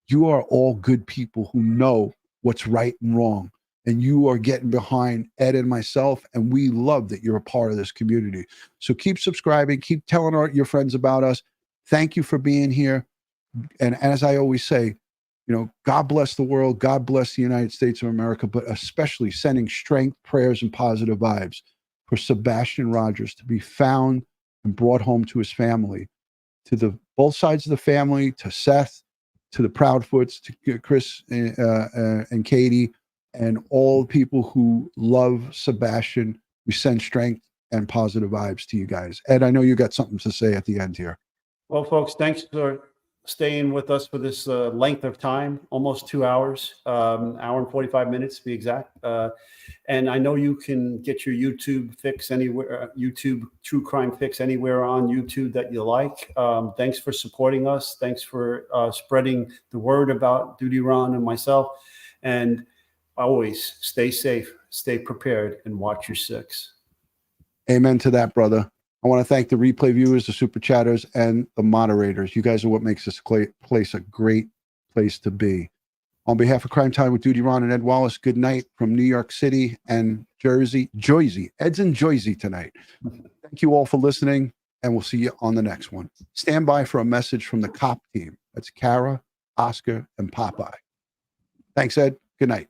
you are all good people who know what's right and wrong. And you are getting behind Ed and myself. And we love that you're a part of this community. So keep subscribing, keep telling your friends about us. Thank you for being here. And as I always say, God bless the world. God bless the United States of America, but especially sending strength, prayers, and positive vibes for Sebastian Rogers to be found and brought home to his family, to both sides of the family, to Seth, to the Proudfoots, to Chris and Katie, and all the people who love Sebastian. We send strength and positive vibes to you guys. Ed, I know you got something to say at the end here. Well, folks, thanks for staying with us for this length of time, almost 2 hours, hour and 45 minutes to be exact. And I know you can get your YouTube fix anywhere, YouTube true crime fix anywhere on YouTube that you like. Thanks for supporting us. Thanks for spreading the word about DutyRon and myself. And always stay safe, stay prepared, and watch your six. Amen to that, brother. I want to thank the replay viewers, the super chatters, and the moderators. You guys are what makes this place a great place to be. On behalf of Crime Time with DutyRon and Ed Wallace, good night from New York City and Jersey. Ed's in Jersey tonight. Thank you all for listening, and we'll see you on the next one. Stand by for a message from the cop team. That's Kara, Oscar, and Popeye. Thanks, Ed. Good night.